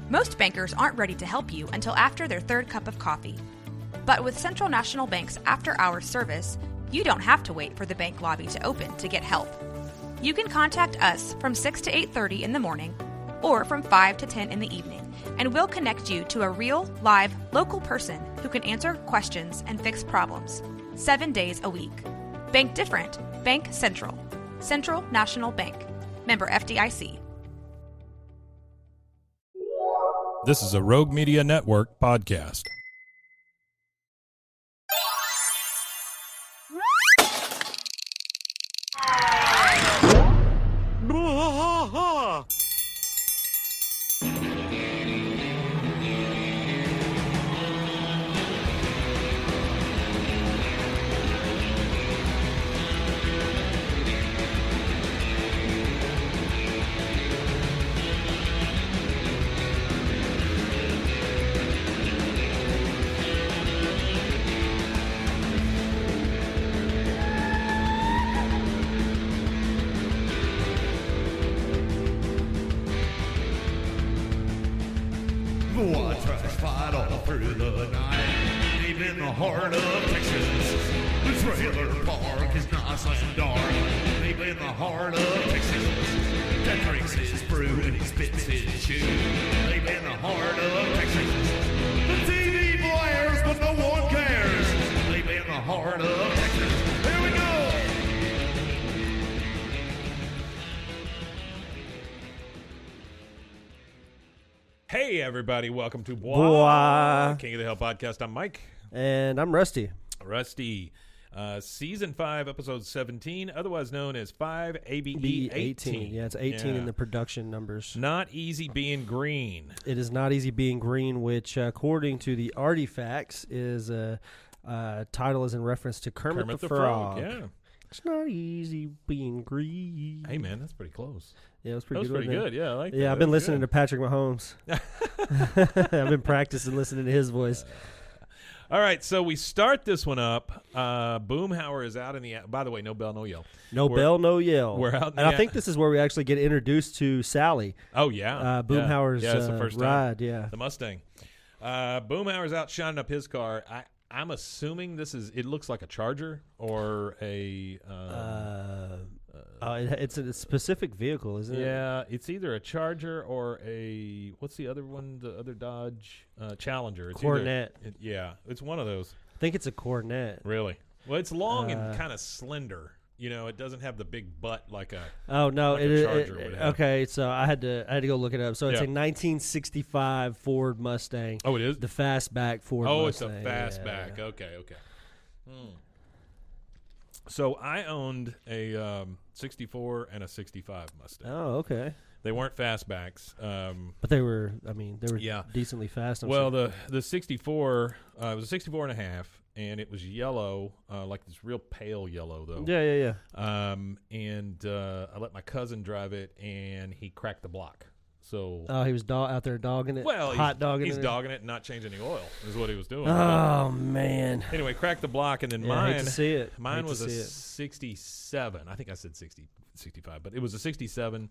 Most bankers aren't ready to help you until after their third cup of coffee. But with Central National Bank's after-hours service, you don't have to wait for the bank lobby to open to get help. You can contact us from 6 to 8:30 in the morning or from 5 to 10 in the evening, and we'll connect you to a real, live, local person who can answer questions and fix problems 7 days a week. Bank different. Bank Central. Central National Bank. Member FDIC. This is a Rogue Media Network podcast. Through the night, deep in the heart of Texas, the trailer park is nice and dark. Deep in the heart of Texas, that drinks his brew and he spits his chew. Deep in the heart of Texas, the TV blares but no one cares. Deep in the heart of Texas, here we go. Hey, everybody. Welcome to Bois. King of the Hill podcast. I'm Mike. And I'm Rusty. Rusty. Season 5, episode 17, otherwise known as 5 ABE 18. Yeah, it's 18 in the production numbers. Not easy being green. It is not easy being green, which, according to the artifacts, is title is in reference to Kermit the Frog. Yeah. It's not easy being green. Hey, man, that's pretty close. Yeah, it was pretty good. That was pretty good. Yeah, I like that. Yeah, I've been listening to Patrick Mahomes. I've been practicing listening to his voice. All right, so we start this one up. Boomhauer is out in the. By the way, no bell, no yell. No bell, no yell. We're out, and I think this is where we actually get introduced to Sally. Oh yeah, Boomhauer's it's the first ride. Time. Yeah, the Mustang. Boomhauer's out shining up his car. I'm assuming this is. It looks like a Charger or a. It's a specific vehicle, isn't it? Yeah, it's either a Charger or a. What's the other one? The other Dodge Challenger. It's Coronet. It's one of those. I think it's a Coronet. Really? Well, it's long and kind of slender. You know, it doesn't have the big butt like a. Oh no! Like a Charger would have. Okay, so I had to go look it up. So it's a 1965 Ford Mustang. Oh, it is the fastback Ford. Mustang. It's a fastback. Yeah. Okay. So I owned a 64 and a 65 Mustang. Oh, okay. They weren't fastbacks, but they were. I mean, they were decently fast. Well, the 64 it was a 64 and a half. And it was yellow, like this real pale yellow, though. Yeah. And I let my cousin drive it, and he cracked the block. So he was out there dogging it. Well, he's dogging it and not changing any oil is what he was doing. Oh man! Anyway, cracked the block, and then mine. I hate to see it. Mine was a 67. I think I said 65, but it was a 67.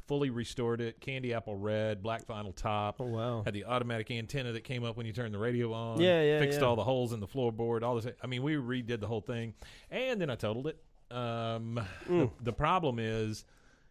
Fully restored it, candy apple red, black vinyl top. Oh wow! Had the automatic antenna that came up when you turned the radio on. Fixed all the holes in the floorboard. All this. I mean, we redid the whole thing, and then I totaled it. The problem is,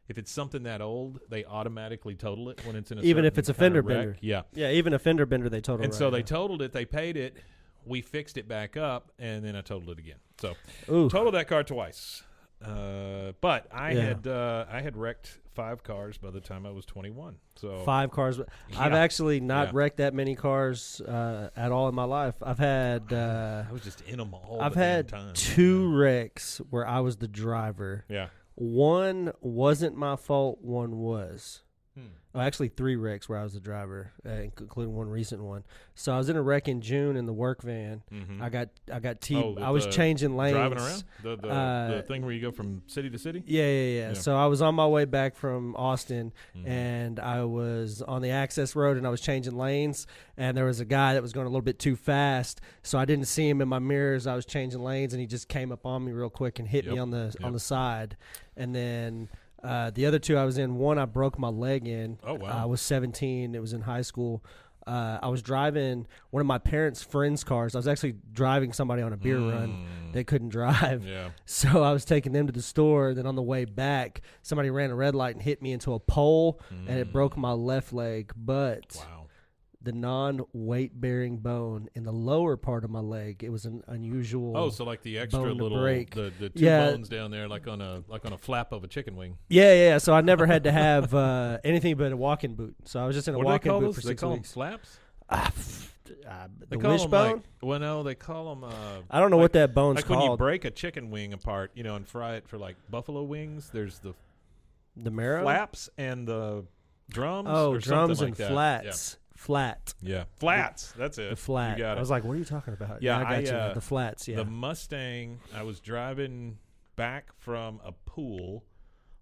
if it's something that old, they automatically total it when it's in a even if it's a fender bender. Yeah, even a fender bender they total. And so they totaled it. They paid it. We fixed it back up, and then I totaled it again. So totaled that car twice. But I had wrecked 5 cars by the time I was 21. So 5 cars. I've actually not wrecked that many cars at all in my life. I've had I was just in them all. I've had 2 wrecks where I was the driver. Yeah. One wasn't my fault. One was. Well, actually 3 wrecks where I was the driver, including one recent one. So I was in a wreck in June in the work van. Mm-hmm. I got I was changing lanes. Driving around? The thing where you go from city to city? Yeah. So I was on my way back from Austin, and I was on the access road, and I was changing lanes, and there was a guy that was going a little bit too fast, so I didn't see him in my mirrors. I was changing lanes, and he just came up on me real quick and hit me on the side. And then The other two I was in, one I broke my leg in. Oh, wow. I was 17. It was in high school. I was driving one of my parents' friends' cars. I was actually driving somebody on a beer run. They couldn't drive. Yeah. So I was taking them to the store. Then on the way back, somebody ran a red light and hit me into a pole, and it broke my left leg. But the non-weight-bearing bone in the lower part of my leg, it was an unusual. Oh, so like the extra little break. the two bones down there, like on a flap of a chicken wing. Yeah. So I never had to have anything but a walking boot. So I was just in a walking boot for 6 weeks. They call them flaps. The wishbone? No, they call them. I don't know what that bone's like called. When you break a chicken wing apart, and fry it for like buffalo wings. There's the marrow, flaps, and the drums. Oh, or drums like and that. flats. Yeah. Flat. Yeah, flats. That's it. The flat. You got it. I was like, what are you talking about? Yeah, I got you. The flats. Yeah. The Mustang. I was driving back from a pool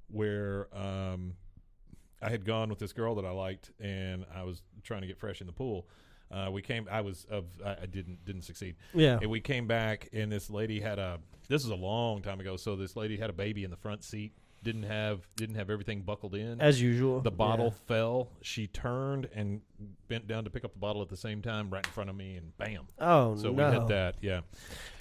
where I had gone with this girl that I liked, and I was trying to get fresh in the pool. I didn't succeed. Yeah. And we came back, and this lady this was a long time ago. So this lady had a baby in the front seat. Didn't have everything buckled in. As usual. The bottle fell. She turned and bent down to pick up the bottle at the same time right in front of me, and bam. Oh, so no. we hit that, yeah.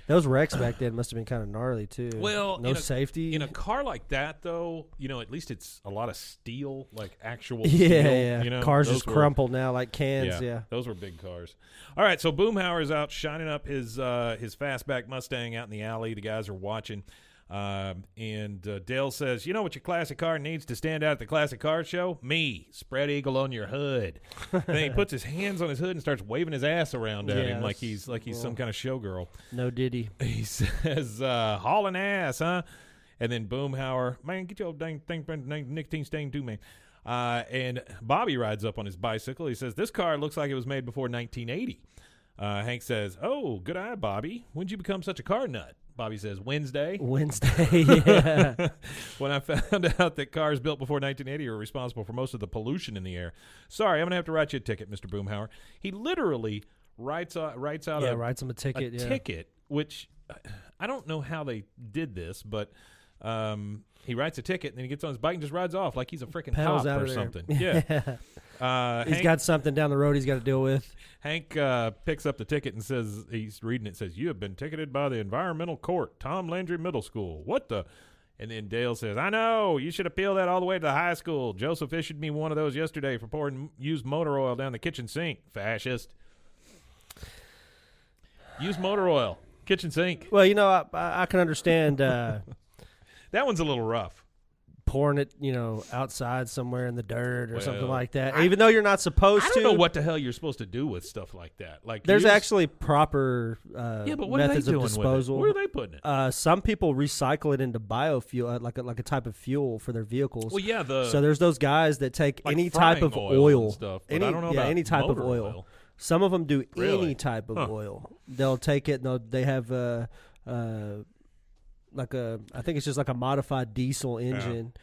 Those wrecks back then must have been kind of gnarly, too. Well, no safety. In a car like that, though, at least it's a lot of steel, like actual steel. Yeah. Cars just crumple now like cans, yeah. Those were big cars. All right, so Boomhauer is out shining up his fastback Mustang out in the alley. The guys are watching. And Dale says, you know what your classic car needs to stand out at the classic car show? Me. Spread eagle on your hood. Then he puts his hands on his hood and starts waving his ass around at him like he's some kind of showgirl. No diddy. He says, hauling ass, huh? And then Boomhauer, man, get your dang thing, nicotine stain too, man. And Bobby rides up on his bicycle. He says, this car looks like it was made before 1980. Hank says, oh, good eye, Bobby. When'd you become such a car nut? Bobby says, Wednesday, yeah. When I found out that cars built before 1980 are responsible for most of the pollution in the air. Sorry, I'm going to have to write you a ticket, Mr. Boomhauer. He literally writes out writes him a ticket. Ticket, which I don't know how they did this, but he writes a ticket, and then he gets on his bike and just rides off like he's a freaking cop or something. Yeah. He's got something down the road he's got to deal with. Hank picks up the ticket and says, he's reading it, says, you have been ticketed by the Environmental Court, Tom Landry Middle School. What the? And then Dale says, I know, you should appeal that all the way to the high school. Joseph issued me one of those yesterday for pouring used motor oil down the kitchen sink. Fascist. Used motor oil, kitchen sink. Well, I can understand. That one's a little rough. Pouring it, outside somewhere in the dirt or something like that. Even though you're not supposed to. I don't know what the hell you're supposed to do with stuff like that. Like there's actually proper but what methods are they doing of disposal. Where are they putting it? Some people recycle it into biofuel, like a type of fuel for their vehicles. Well, yeah. So there's those guys that take like any type of oil and stuff. I don't know about any type of oil. Some of them do Really? any type of oil. They'll take it. They have I think it's just like a modified diesel engine.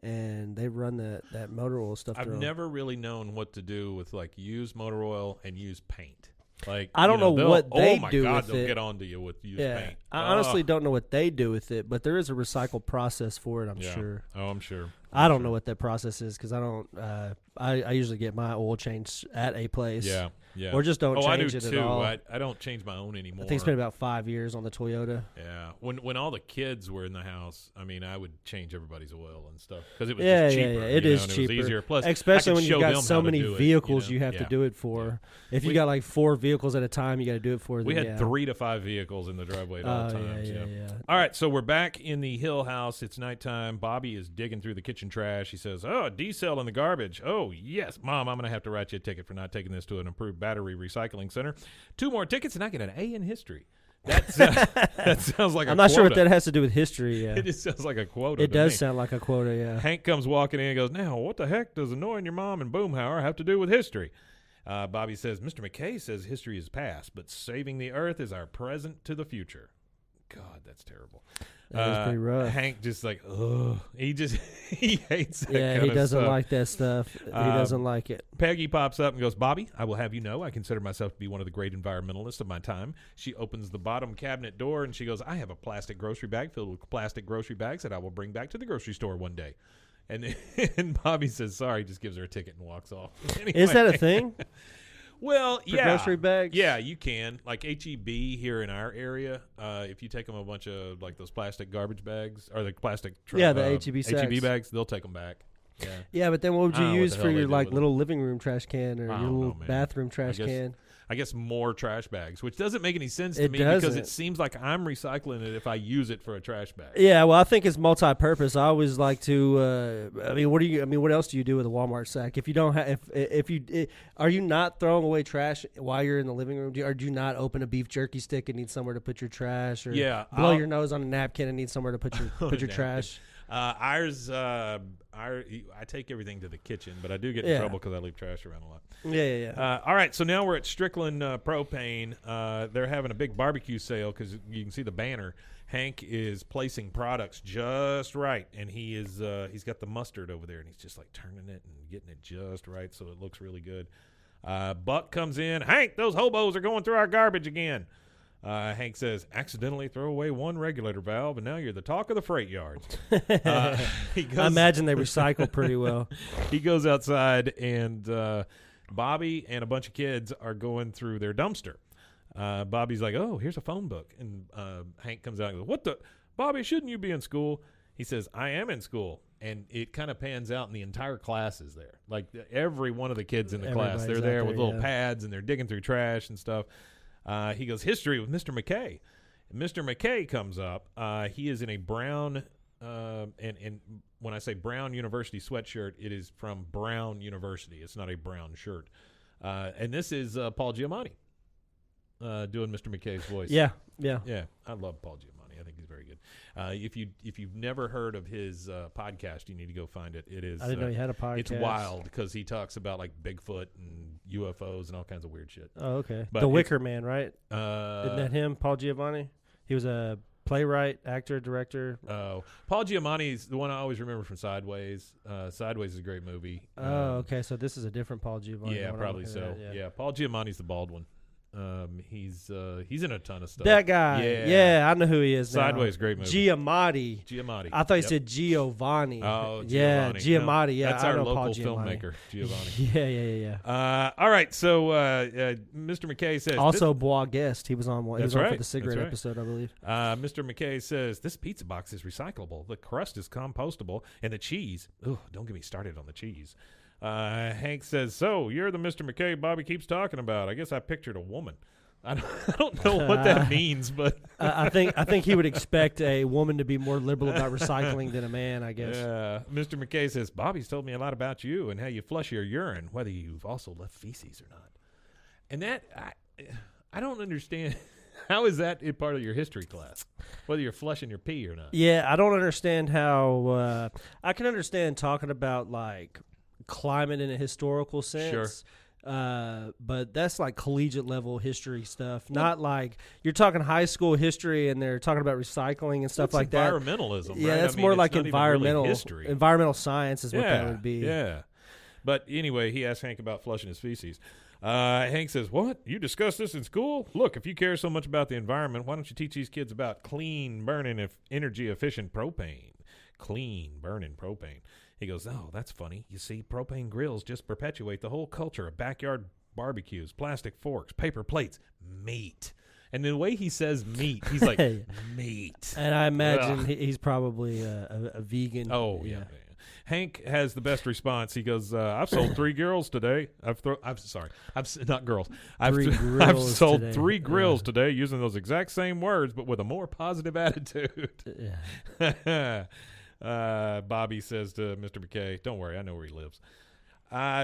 Yeah. And they run that motor oil stuff. I've never really known what to do with like used motor oil and used paint. Like I don't know what they do with it. Oh my God, they'll get onto you with used paint. I honestly don't know what they do with it, but there is a recycle process for it. I'm sure. Oh, I'm sure. I don't know what that process is because I don't. I usually get my oil changed at a place. Yeah. Or just don't change it too. at all. I don't change my own anymore. I think it's been about 5 years on the Toyota. Yeah. When all the kids were in the house, I mean, I would change everybody's oil and stuff because it was just cheaper. Yeah. It is cheaper. It was easier. Plus, especially when you've got so many vehicles you have to do it for. Yeah. If you got like 4 vehicles at a time, you got to do it for. We had 3 to 5 vehicles in the driveway at all times. Yeah. All right, so we're back in the Hill house. It's nighttime. Bobby is digging through the kitchen trash. He says, "Oh, a D-cell in the garbage. Oh, yes, Mom, I'm going to have to write you a ticket for not taking this to an improved battery recycling center. 2 more tickets, and I get an A in history." That sounds like a quota. I'm not sure what that has to do with history. Yeah. It just sounds like a quota. It does sound like a quota, yeah. Hank comes walking in and goes, "Now, what the heck does annoying your mom and Boomhauer have to do with history?" Bobby says, "Mr. McKay says history is past, but saving the earth is our present to the future." God, that's terrible. That is pretty rough. Hank just like, ugh. He hates that Yeah, kind he doesn't of stuff. like that stuff. He doesn't like it. Peggy pops up and goes, "Bobby, I will have you know I consider myself to be one of the great environmentalists of my time." She opens the bottom cabinet door and she goes, "I have a plastic grocery bag filled with plastic grocery bags that I will bring back to the grocery store one day." And Bobby says sorry, just gives her a ticket and walks off. Anyway. Is that a thing? Well, for grocery bags? Yeah, you can. Like H-E-B here in our area, if you take them a bunch of like those plastic garbage bags or the plastic the H-E-B sacks. H-E-B bags, they'll take them back. Yeah, but then what would you use for your like little living room trash can or your little bathroom trash can? I guess more trash bags, which doesn't make any sense to me because it seems like I'm recycling it if I use it for a trash bag. Yeah, well, I think it's multi-purpose. I always like to. What else do you do with a Walmart sack? If you don't have, are you not throwing away trash while you're in the living room? Or do you not open a beef jerky stick and need somewhere to put your trash? Or blow your nose on a napkin and need somewhere to put your trash? I take everything to the kitchen, but I do get in trouble because I leave trash around a lot. Yeah. All right, so now we're at Strickland Propane. They're having a big barbecue sale because you can see the banner. Hank is placing products just right, and he's got the mustard over there, and he's just like turning it and getting it just right so it looks really good. Buck comes in. Hank, those hobos are going through our garbage again. Hank says, accidentally throw away one regulator valve, and now you're the talk of the freight yards. I imagine they recycle pretty well. He goes outside, and Bobby and a bunch of kids are going through their dumpster. Bobby's like, oh, here's a phone book. And Hank comes out and goes, what the? Bobby, shouldn't you be in school? He says, I am in school. And it kind of pans out, and the entire class is there. Like every one of the kids in the class, they're there with little pads, and they're digging through trash and stuff. He goes, history with Mr. McKay. And Mr. McKay comes up. He is in a brown, and when I say Brown University sweatshirt, it is from Brown University. It's not a brown shirt. And this is Paul Giamatti doing Mr. McKay's voice. Yeah. I love Paul Giamatti. I think he's very good. If you've never heard of his podcast, you need to go find it. It is. I didn't know he had a podcast. It's wild because he talks about like Bigfoot and UFOs and all kinds of weird shit. Oh, okay. But the Wicker Man, right? Isn't that him, Paul Giamatti? He was a playwright, actor, director. Oh, Paul Giamatti is the one I always remember from Sideways. Sideways is a great movie. Oh, okay. So this is a different Paul Giamatti. Yeah, probably so. Yeah, Paul Giamatti's the bald one. He's in a ton of stuff. That guy. Yeah, I know who he is now. Sideways, great movie. Giamatti. I thought you said Giovanni. Oh, Giovanni. Yeah, Giamatti. No, yeah, that's I our know local Paul filmmaker, Giovanni. Yeah. All right, so Mr. McKay says also Bois Guest. He was on one. He was on right. for the cigarette episode, I believe. Mr. McKay says this pizza box is recyclable. The crust is compostable, and the cheese. Ooh, don't get me started on the cheese. Hank says, so you're the Mr. McKay Bobby keeps talking about. I guess I pictured a woman. I don't know what that means, but I think he would expect a woman to be more liberal about recycling than a man, I guess. Yeah. Mr. McKay says, Bobby's told me a lot about you and how you flush your urine, whether you've also left feces or not. And that, I don't understand. How is that a part of your history class, whether you're flushing your pee or not? Yeah, I don't understand how I can understand talking about, like, climate in a historical sense. Sure. But that's like collegiate level history stuff, not like you're talking high school history and they're talking about recycling and stuff like that. Environmentalism, yeah, right? that's more like environmental really history. Environmental science is what that would be. Yeah. But anyway, he asked Hank about flushing his feces. Hank says, what? You discussed this in school? Look, if you care so much about the environment, why don't you teach these kids about clean burning energy efficient propane? Clean burning propane. He goes, oh, that's funny. You see, propane grills just perpetuate the whole culture of backyard barbecues, plastic forks, paper plates, meat. And the way he says meat, he's like, meat. And I imagine he's probably a vegan. Oh, yeah. Hank has the best response. He goes, I've sold 3 girls today. I've not girls. I've sold 3 grills today using those exact same words, but with a more positive attitude. Yeah. Bobby says to Mr. McKay, don't worry, I know where he lives.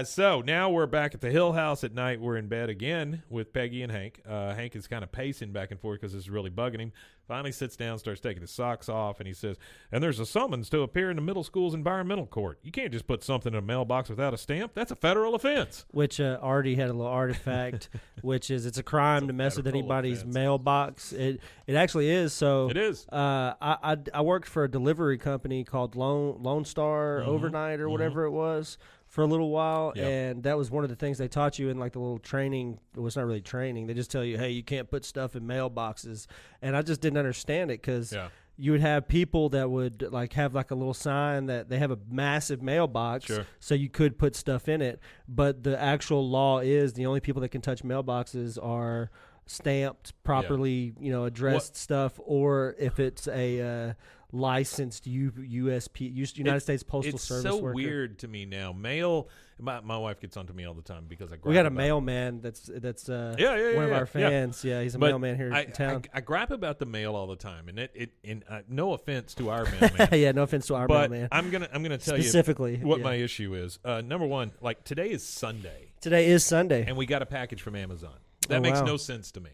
So now we're back at the Hill House at night. We're in bed again with Peggy and Hank. Hank is kind of pacing back and forth because this is really bugging him. Finally sits down, starts taking his socks off, and he says, and there's a summons to appear in the middle school's environmental court. You can't just put something in a mailbox without a stamp. That's a federal offense. Which Artie had a little artifact, which is it's a crime to mess with anybody's mailbox. It actually is. So it is. I worked for a delivery company called Lone Star Overnight or whatever it was for a little while, and that was one of the things they taught you in like the little training. Well, it's not really training. They just tell you, hey, you can't put stuff in mailboxes, and I just didn't understand it because you would have people that would like have like a little sign that they have a massive mailbox, so you could put stuff in it. But the actual law is the only people that can touch mailboxes are stamped properly, addressed stuff, or if it's a licensed United States Postal Service It's so worker. weird to me now. Mail. My wife gets on to me all the time because I. We got a mailman that's one of our fans. Yeah, he's a mailman here in town. I gripe about the mail all the time, and no offense to our mailman. Yeah, no offense to our mailman. I'm gonna tell specifically you what my issue is. Number one, like today is Sunday. Today is Sunday, and we got a package from Amazon. That makes no sense to me.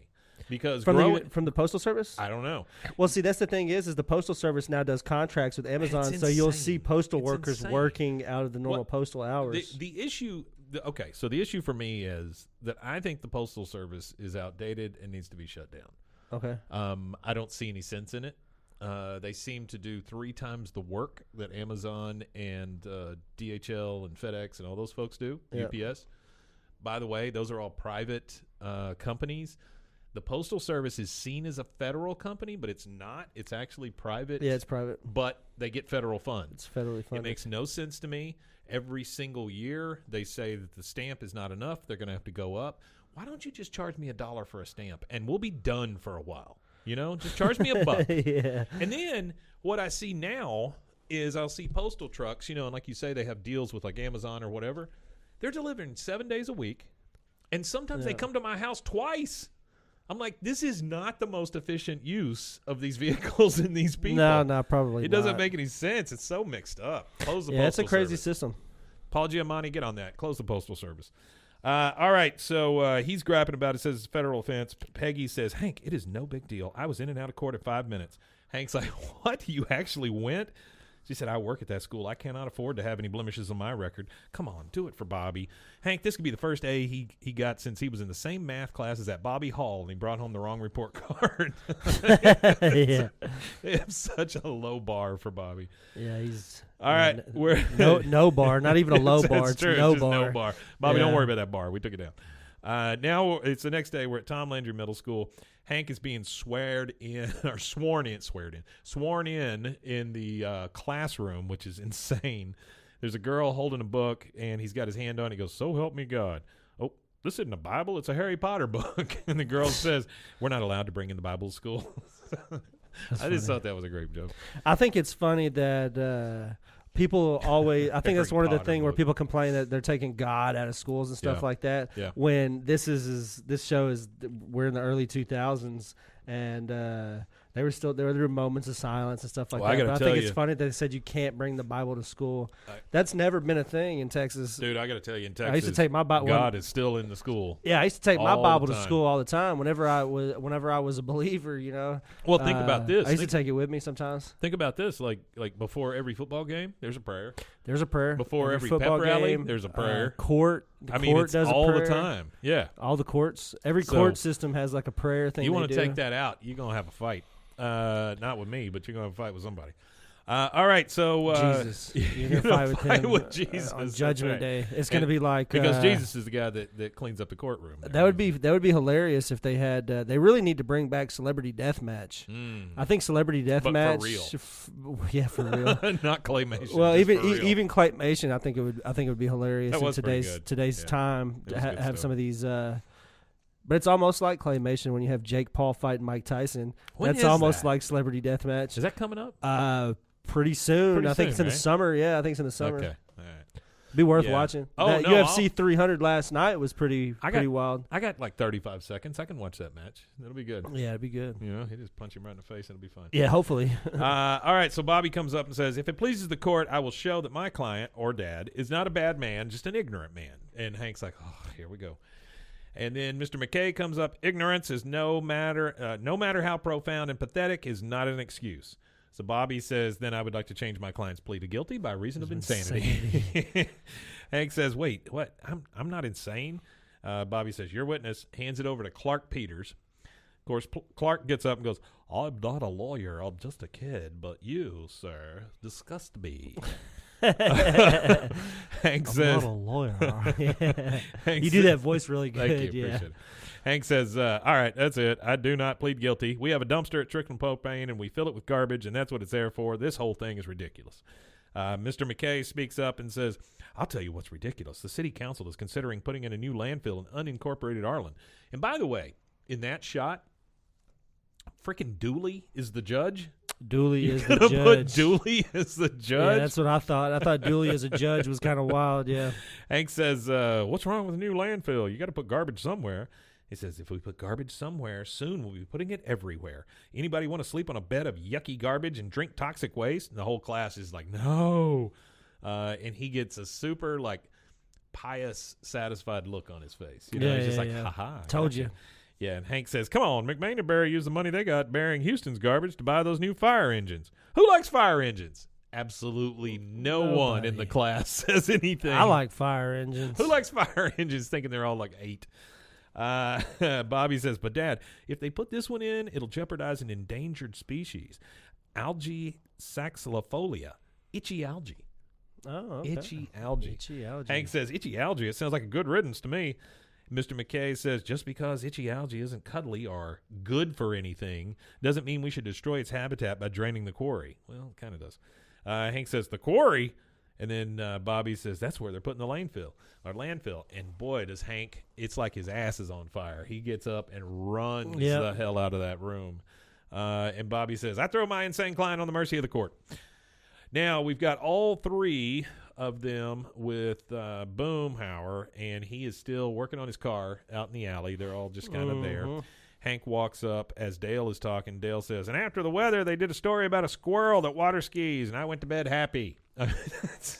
Because from the Postal Service? I don't know. Well, see, that's the thing is the Postal Service now does contracts with Amazon, so you'll see postal workers working out of the normal postal hours. The issue, so the issue for me is that I think the Postal Service is outdated and needs to be shut down. Okay. I don't see any sense in it. They seem to do 3 times the work that Amazon and DHL and FedEx and all those folks do, UPS. By the way, those are all private companies. The Postal Service is seen as a federal company, but it's not. It's actually private. Yeah, it's private. But they get federal funds. It's federally funded. It makes no sense to me. Every single year, they say that the stamp is not enough. They're going to have to go up. Why don't you just charge me $1 for a stamp, and we'll be done for a while? Just charge me $1. Yeah. And then what I see now is I'll see postal trucks, and like you say, they have deals with like Amazon or whatever. They're delivering 7 days a week, and sometimes they come to my house twice. I'm like, this is not the most efficient use of these vehicles and these people. No, probably It doesn't make any sense. It's so mixed up. Close the Postal Postal it's a crazy Service. system. Paul Giamatti, get on that. Close the Postal Service. All right, so he's grapping about it. Says it's a federal offense. Peggy says, Hank, it is no big deal. I was in and out of court in 5 minutes. Hank's like, what? You actually went? She said, I work at that school. I cannot afford to have any blemishes on my record. Come on, do it for Bobby. Hank, this could be the first A he got since he was in the same math classes at Bobby Hall, and he brought home the wrong report card. Yeah. They have such a low bar for Bobby. Yeah, he's... All right. We're no bar, not even a low bar. It's true. no It's bar. No bar. Bobby, don't worry about that bar. We took it down. Now it's the next day. We're at Tom Landry Middle School. Hank is being sworn in the classroom, which is insane. There's a girl holding a book, and he's got his hand on it. He goes, so help me God. Oh, this isn't a Bible. It's a Harry Potter book. And the girl says, we're not allowed to bring in the Bible to school. I just thought that was a great joke. I think it's funny that people always, I think that's one of the things where people complain that they're taking God out of schools and stuff like that. Yeah. When this show is, we're in the early 2000s, and there were moments of silence and stuff like that. But I think it's funny that they said you can't bring the Bible to school. That's never been a thing in Texas. Dude, I got to tell you, in Texas, I used to take my Bible. God is still in the school. Yeah, I used to take my Bible to school all the time. Whenever I was a believer, Well, think about this. I used to take it with me sometimes. Think about this. Like before every football game, there's a prayer. There's a prayer. Before every football pep rally, game, there's a prayer. Court. Court it's does all a prayer. the time. Yeah. All the courts. Every court system has like a prayer thing. You want to take that out, you're going to have a fight. Not with me, but you're going to have a fight with somebody. All right, so Jesus, you're going to fight with him Jesus on Judgment Day. It's going to be like because Jesus is the guy that cleans up the courtroom. That would be hilarious if they had. They really need to bring back Celebrity Deathmatch. I think Celebrity Deathmatch, for real. Yeah, for real, not claymation. Well, even claymation, I think it would be hilarious in today's time to have some of these. But it's almost like claymation when you have Jake Paul fighting Mike Tyson. That's almost like Celebrity Deathmatch. Is that coming up? Pretty soon. I think it's in the summer. Yeah, I think it's in the summer. Okay. All right. Be worth watching. Oh, that no, UFC 300 last night was pretty wild. I got like 35 seconds. I can watch that match. It'll be good. Yeah, it'd be good. He just punch him right in the face and it'll be fun. Yeah, hopefully. All right, so Bobby comes up and says, if it pleases the court, I will show that my client, or dad, is not a bad man, just an ignorant man. And Hank's like, oh, here we go. And then Mr. McKay comes up. Ignorance is no matter how profound and pathetic, is not an excuse. So Bobby says, then I would like to change my client's plea to guilty by reason of insanity. Hank says, wait, what? I'm not insane. Bobby says, your witness, hands it over to Clark Peters. Of course, Clark gets up and goes, I'm not a lawyer. I'm just a kid. But you, sir, disgust me. Hank I'm says, not a lawyer. Hank You do that voice really good. Thank you, appreciate it. Hank says, all right, that's it. I do not plead guilty. We have a dumpster at Strickland Propane, and we fill it with garbage, and that's what it's there for. This whole thing is ridiculous. Mr. McKay speaks up and says, I'll tell you what's ridiculous. The city council is considering putting in a new landfill in unincorporated Arlen. And by the way, in that shot, freaking Dooley is the judge. Dooley is the Put judge. Dooley as the judge? Yeah, that's what I thought. I thought Dooley as a judge was kind of wild, yeah. Hank says, what's wrong with a new landfill? You got to put garbage somewhere. He says, if we put garbage somewhere, soon we'll be putting it everywhere. Anybody want to sleep on a bed of yucky garbage and drink toxic waste? And the whole class is like, no. And he gets a super, pious, satisfied look on his face. He's just ha-ha. Told you. Yeah, and Hank says, come on, McMain and Barry used the money they got burying Houston's garbage to buy those new fire engines. Who likes fire engines? Absolutely Nobody. One in the class says anything. I like fire engines. Who likes fire engines thinking they're all like 8? Bobby says, but Dad, if they put this one in, it'll jeopardize an endangered species. Algae saxilifolia. Itchy algae. Oh, okay. Itchy algae. Itchy algae. Hank says, itchy algae. It sounds like a good riddance to me. Mr. McKay says, just because itchy algae isn't cuddly or good for anything doesn't mean we should destroy its habitat by draining the quarry. Well, it kind of does. Hank says, the quarry? And then Bobby says, that's where they're putting the landfill. And boy, does Hank, it's like his ass is on fire. He gets up and runs the hell out of that room. And Bobby says, I throw my insane client on the mercy of the court. Now, we've got all 3 of them with Boomhauer, and he is still working on his car out in the alley. They're all just kind of there. Hank walks up as Dale is talking. Dale says, and after the weather, they did a story about a squirrel that water skis, and I went to bed happy. It's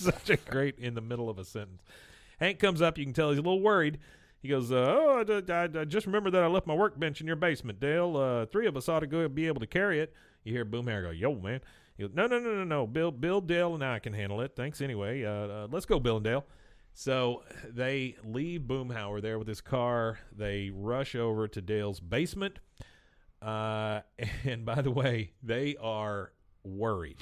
such a great in the middle of a sentence. Hank comes up. You can tell he's a little worried. He goes, I just remembered that I left my workbench in your basement, Dale. 3 of us ought to be able to carry it. You hear Boomhauer go, yo, man. He goes, no. Bill, Dale, and I can handle it. Thanks anyway. Let's go, Bill and Dale. So they leave Boomhauer there with his car. They rush over to Dale's basement. And by the way, they are worried.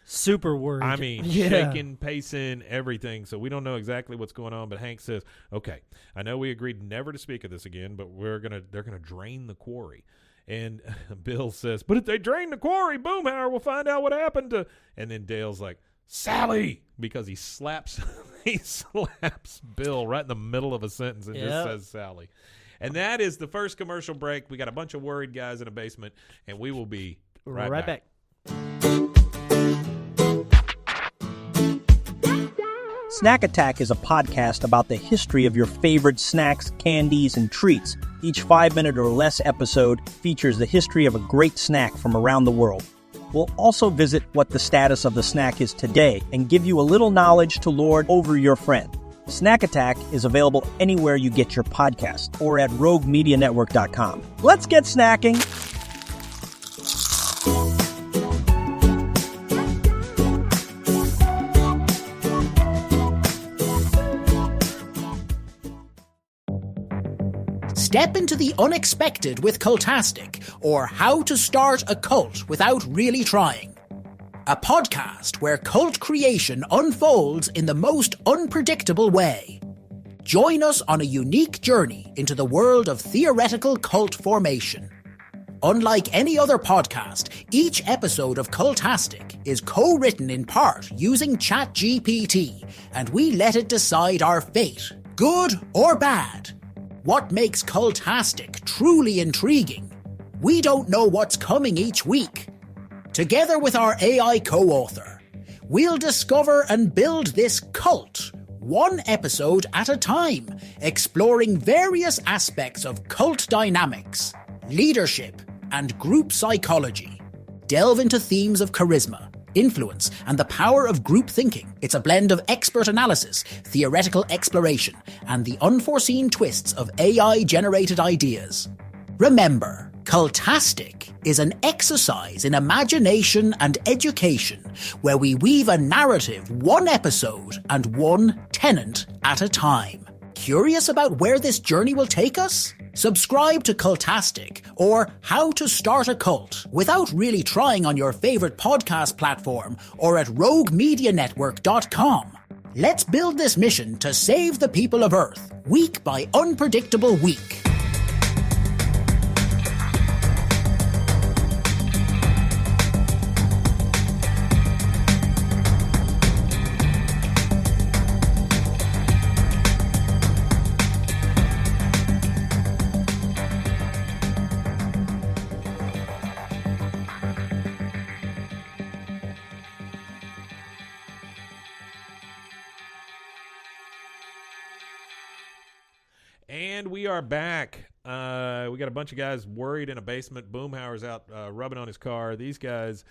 Super worried. I mean, shaking, pacing, everything. So we don't know exactly what's going on. But Hank says, okay, I know we agreed never to speak of this again, but they're going to drain the quarry. And Bill says, but if they drain the quarry, Boomhauer will find out what happened to. And then Dale's like, Sally, because he slaps Bill right in the middle of a sentence and just says Sally. And that is the first commercial break. We got a bunch of worried guys in a basement, and we will be right back. Snack Attack is a podcast about the history of your favorite snacks, candies, and treats. Each 5-minute or less episode features the history of a great snack from around the world. We'll also visit what the status of the snack is today and give you a little knowledge to lord over your friend. Snack Attack is available anywhere you get your podcast or at roguemedianetwork.com. Let's get snacking! Step into the unexpected with Cultastic, or How to Start a Cult Without Really Trying. A podcast where cult creation unfolds in the most unpredictable way. Join us on a unique journey into the world of theoretical cult formation. Unlike any other podcast, each episode of Cultastic is co-written in part using ChatGPT, and we let it decide our fate, good or bad. What makes Cultastic truly intriguing? We don't know what's coming each week. Together with our AI co-author, we'll discover and build this cult, one episode at a time, exploring various aspects of cult dynamics, leadership, and group psychology. Delve into themes of charisma, influence, and the power of group thinking. It's a blend of expert analysis, theoretical exploration, and the unforeseen twists of AI-generated ideas. Remember, Cultastic is an exercise in imagination and education where we weave a narrative one episode and one tenant at a time. Curious about where this journey will take us? Subscribe to Cultastic or How to Start a Cult without really trying on your favorite podcast platform or at roguemedianetwork.com. Let's build this mission to save the people of Earth, week by unpredictable week. And we are back. We got a bunch of guys worried in a basement. Boomhauer's out rubbing on his car. These guys,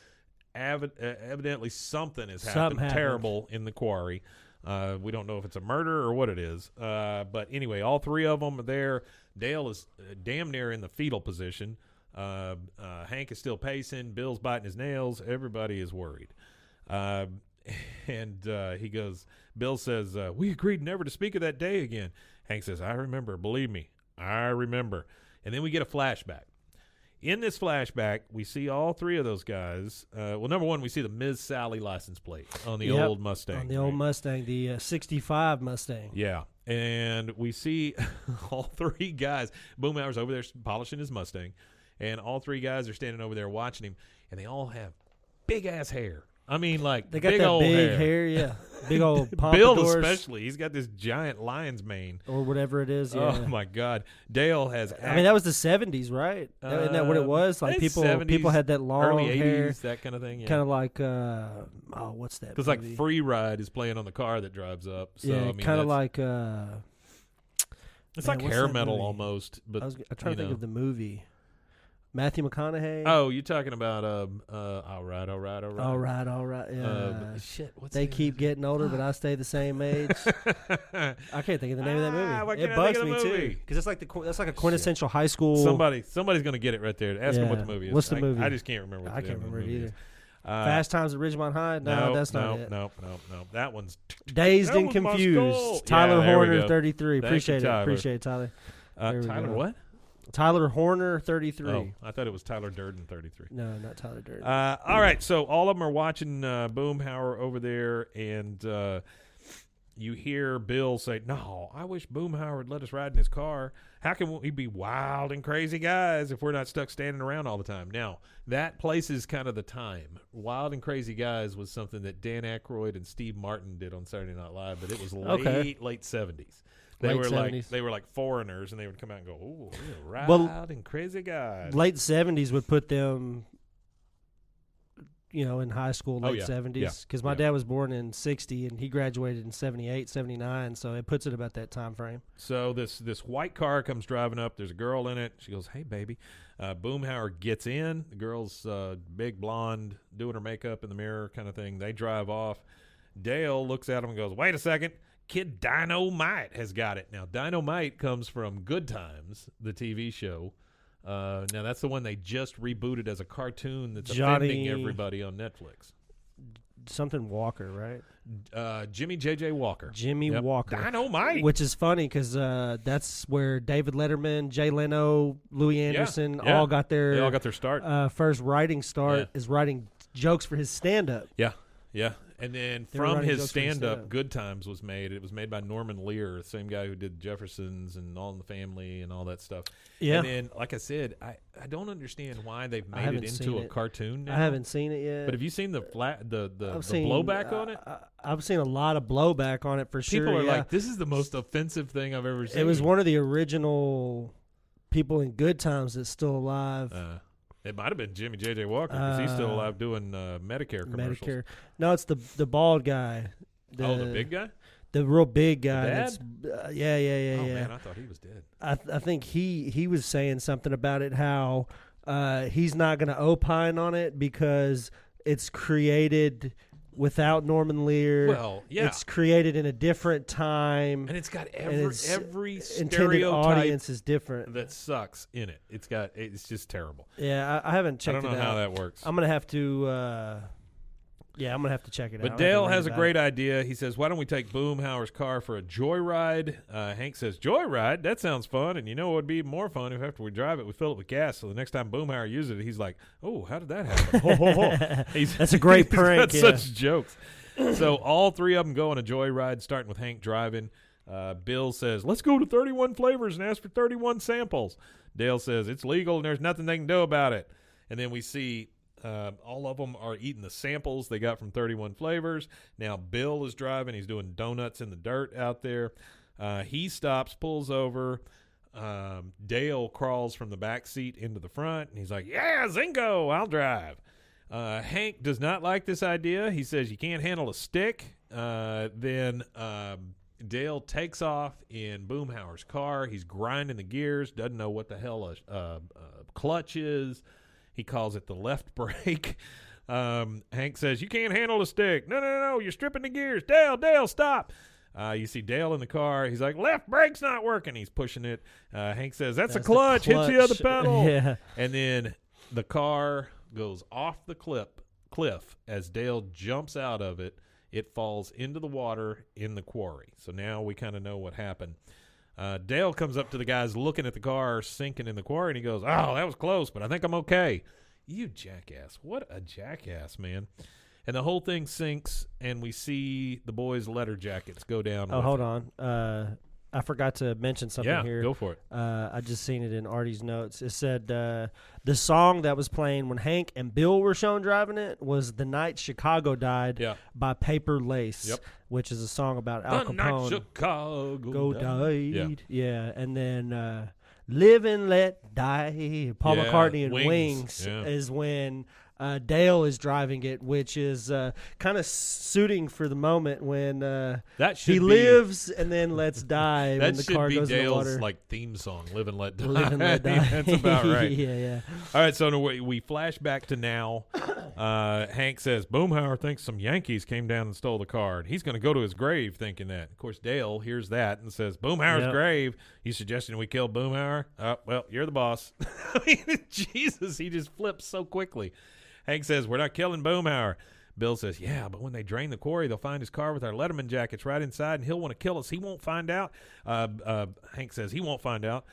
evidently something has happened terrible in the quarry. We don't know if it's a murder or what it is. But anyway, all three of them are there. Dale is damn near in the fetal position. Hank is still pacing. Bill's biting his nails. Everybody is worried. And he goes, Bill says, we agreed never to speak of that day again. Hank says, I remember. Believe me, I remember. And then we get a flashback. In this flashback, we see all three of those guys. Well, number one, we see the Ms. Sally license plate on the old Mustang. On the old Mustang, the 65 Mustang. Yeah. And we see all three guys. Boomhauer's over there polishing his Mustang. And all three guys are standing over there watching him. And they all have big-ass hair. I mean, like, they got big that old big hair, yeah. Big old Bill pompadours. especially. He's got this giant lion's mane. Or whatever it is, yeah. Oh, my God. Dale has... I mean, that was the 70s, right? Isn't that what it was? Like, people 70s, had that long early 80s, hair. that kind of thing, yeah. Kind of like, what's that? Because, like, Free Ride is playing on the car that drives up. So, yeah, I mean, kind of like... it's like hair metal almost. But I'm trying to think of the movie. Matthew McConaughey. Oh, you're talking about all right. Yeah. Shit, what's they keep getting older, but I stay the same age. I can't think of the name of that movie. It bugs me too because it's like that's like a quintessential high school. Somebody's gonna get it right there. Ask them what the movie is. What's the movie? I just can't remember. I can't remember it either. Is. Fast Times at Ridgemont High. No, that's not it. No. That one's Dazed and Confused. Tyler Horner, 33. Appreciate it, Tyler. Tyler what? Tyler Horner, 33. Oh, I thought it was Tyler Durden, 33. No, not Tyler Durden. All right, so all of them are watching Boomhauer over there, and you hear Bill say, no, I wish Boomhauer would let us ride in his car. How can we be wild and crazy guys if we're not stuck standing around all the time? Now, that places kind of the time. Wild and Crazy Guys was something that Dan Aykroyd and Steve Martin did on Saturday Night Live, but it was late 70s. They were like foreigners, and they would come out and go, "Oh, we're wild and crazy guys." Late 70s would put them, in high school. Late 70s, because my dad was born in 60, and he graduated in 78, 79. So it puts it about that time frame. So this white car comes driving up. There's a girl in it. She goes, "Hey, baby." Boomhauer gets in. The girl's big blonde, doing her makeup in the mirror, kind of thing. They drive off. Dale looks at him and goes, "Wait a second. Kid Dynamite has got it." Now, Dynamite comes from Good Times, the TV show. Now, that's the one they just rebooted as a cartoon that's offending everybody on Netflix. Something Walker, right? Jimmy J.J. Walker. Jimmy Walker. Dynamite. Which is funny because that's where David Letterman, Jay Leno, Louis Anderson all got their... They all got their start. First writing start is writing jokes for his stand-up. Yeah. And then from his stand-up, Good Times was made. It was made by Norman Lear, the same guy who did Jeffersons and All in the Family and all that stuff. Yeah. And then, like I said, I don't understand why they've made it into a cartoon now. I haven't seen it yet. But have you seen the blowback on it? I've seen a lot of blowback on it for sure. People are like, this is the most offensive thing I've ever seen. It was one of the original people in Good Times that's still alive. It might have been Jimmy J.J. Walker because he's still alive doing Medicare commercials. Medicare. No, it's the bald guy. The big guy? The real big guy. Dad? Yeah. Oh, man, I thought he was dead. I think he was saying something about it, how he's not going to opine on it because it's created without Norman Lear. Well, yeah. It's created in a different time. And it's got every intended audience is different. That sucks in it. It's just terrible. Yeah, I haven't checked it out. I don't know how that works. I'm going to have to Yeah, I'm going to have to check it out. But Dale has a great idea. He says, why don't we take Boomhauer's car for a joyride? Hank says, joyride? That sounds fun. And you know what would be more fun if after we drive it, we fill it with gas. So the next time Boomhauer uses it, he's like, oh, how did that happen? That's a great prank. He's got such jokes. So all three of them go on a joyride, starting with Hank driving. Bill says, let's go to 31 Flavors and ask for 31 samples. Dale says, it's legal and there's nothing they can do about it. And then we see all of them are eating the samples they got from 31 Flavors. Now Bill is driving. He's doing donuts in the dirt out there. He stops, pulls over. Dale crawls from the back seat into the front, and he's like, yeah, Zingo, I'll drive. Hank does not like this idea. He says you can't handle a stick. Then Dale takes off in Boomhauer's car. He's grinding the gears, doesn't know what the hell a clutch is. He calls it the left brake. Hank says, you can't handle a stick. No, you're stripping the gears. Dale, stop. You see Dale in the car. He's like, left brake's not working. He's pushing it. Hank says, that's a clutch. Hits the other pedal. Yeah. And then the car goes off the cliff as Dale jumps out of it. It falls into the water in the quarry. So now we kind of know what happened. Dale comes up to the guys looking at the car sinking in the quarry, and he goes, oh, that was close, but I think I'm okay. You jackass. What a jackass, man. And the whole thing sinks, and we see the boys' letter jackets go down. Oh, hold on. I forgot to mention something here. Yeah, go for it. I just seen it in Artie's notes. It said the song that was playing when Hank and Bill were shown driving it was The Night Chicago Died by Paper Lace, which is a song about Al Capone. The Night Chicago died. Yeah, and then Live and Let Die, Paul McCartney and Wings is when Dale is driving it, which is kind of suiting for the moment when he lives and then lets die when the car goes in the water. That should be Dale's like theme song, Live and Let Die. Live and Let Die. That's about right. Yeah. All right, so we flash back to now. Hank says, Boomhauer thinks some Yankees came down and stole the car, and he's going to go to his grave thinking that. Of course, Dale hears that and says, Boomhauer's grave? You suggesting we kill Boomhauer? Well, you're the boss. I mean, Jesus, he just flips so quickly. Hank says, we're not killing Boomhauer. Bill says, yeah, but when they drain the quarry, they'll find his car with our Letterman jackets right inside, and he'll want to kill us. He won't find out. Hank says he won't find out.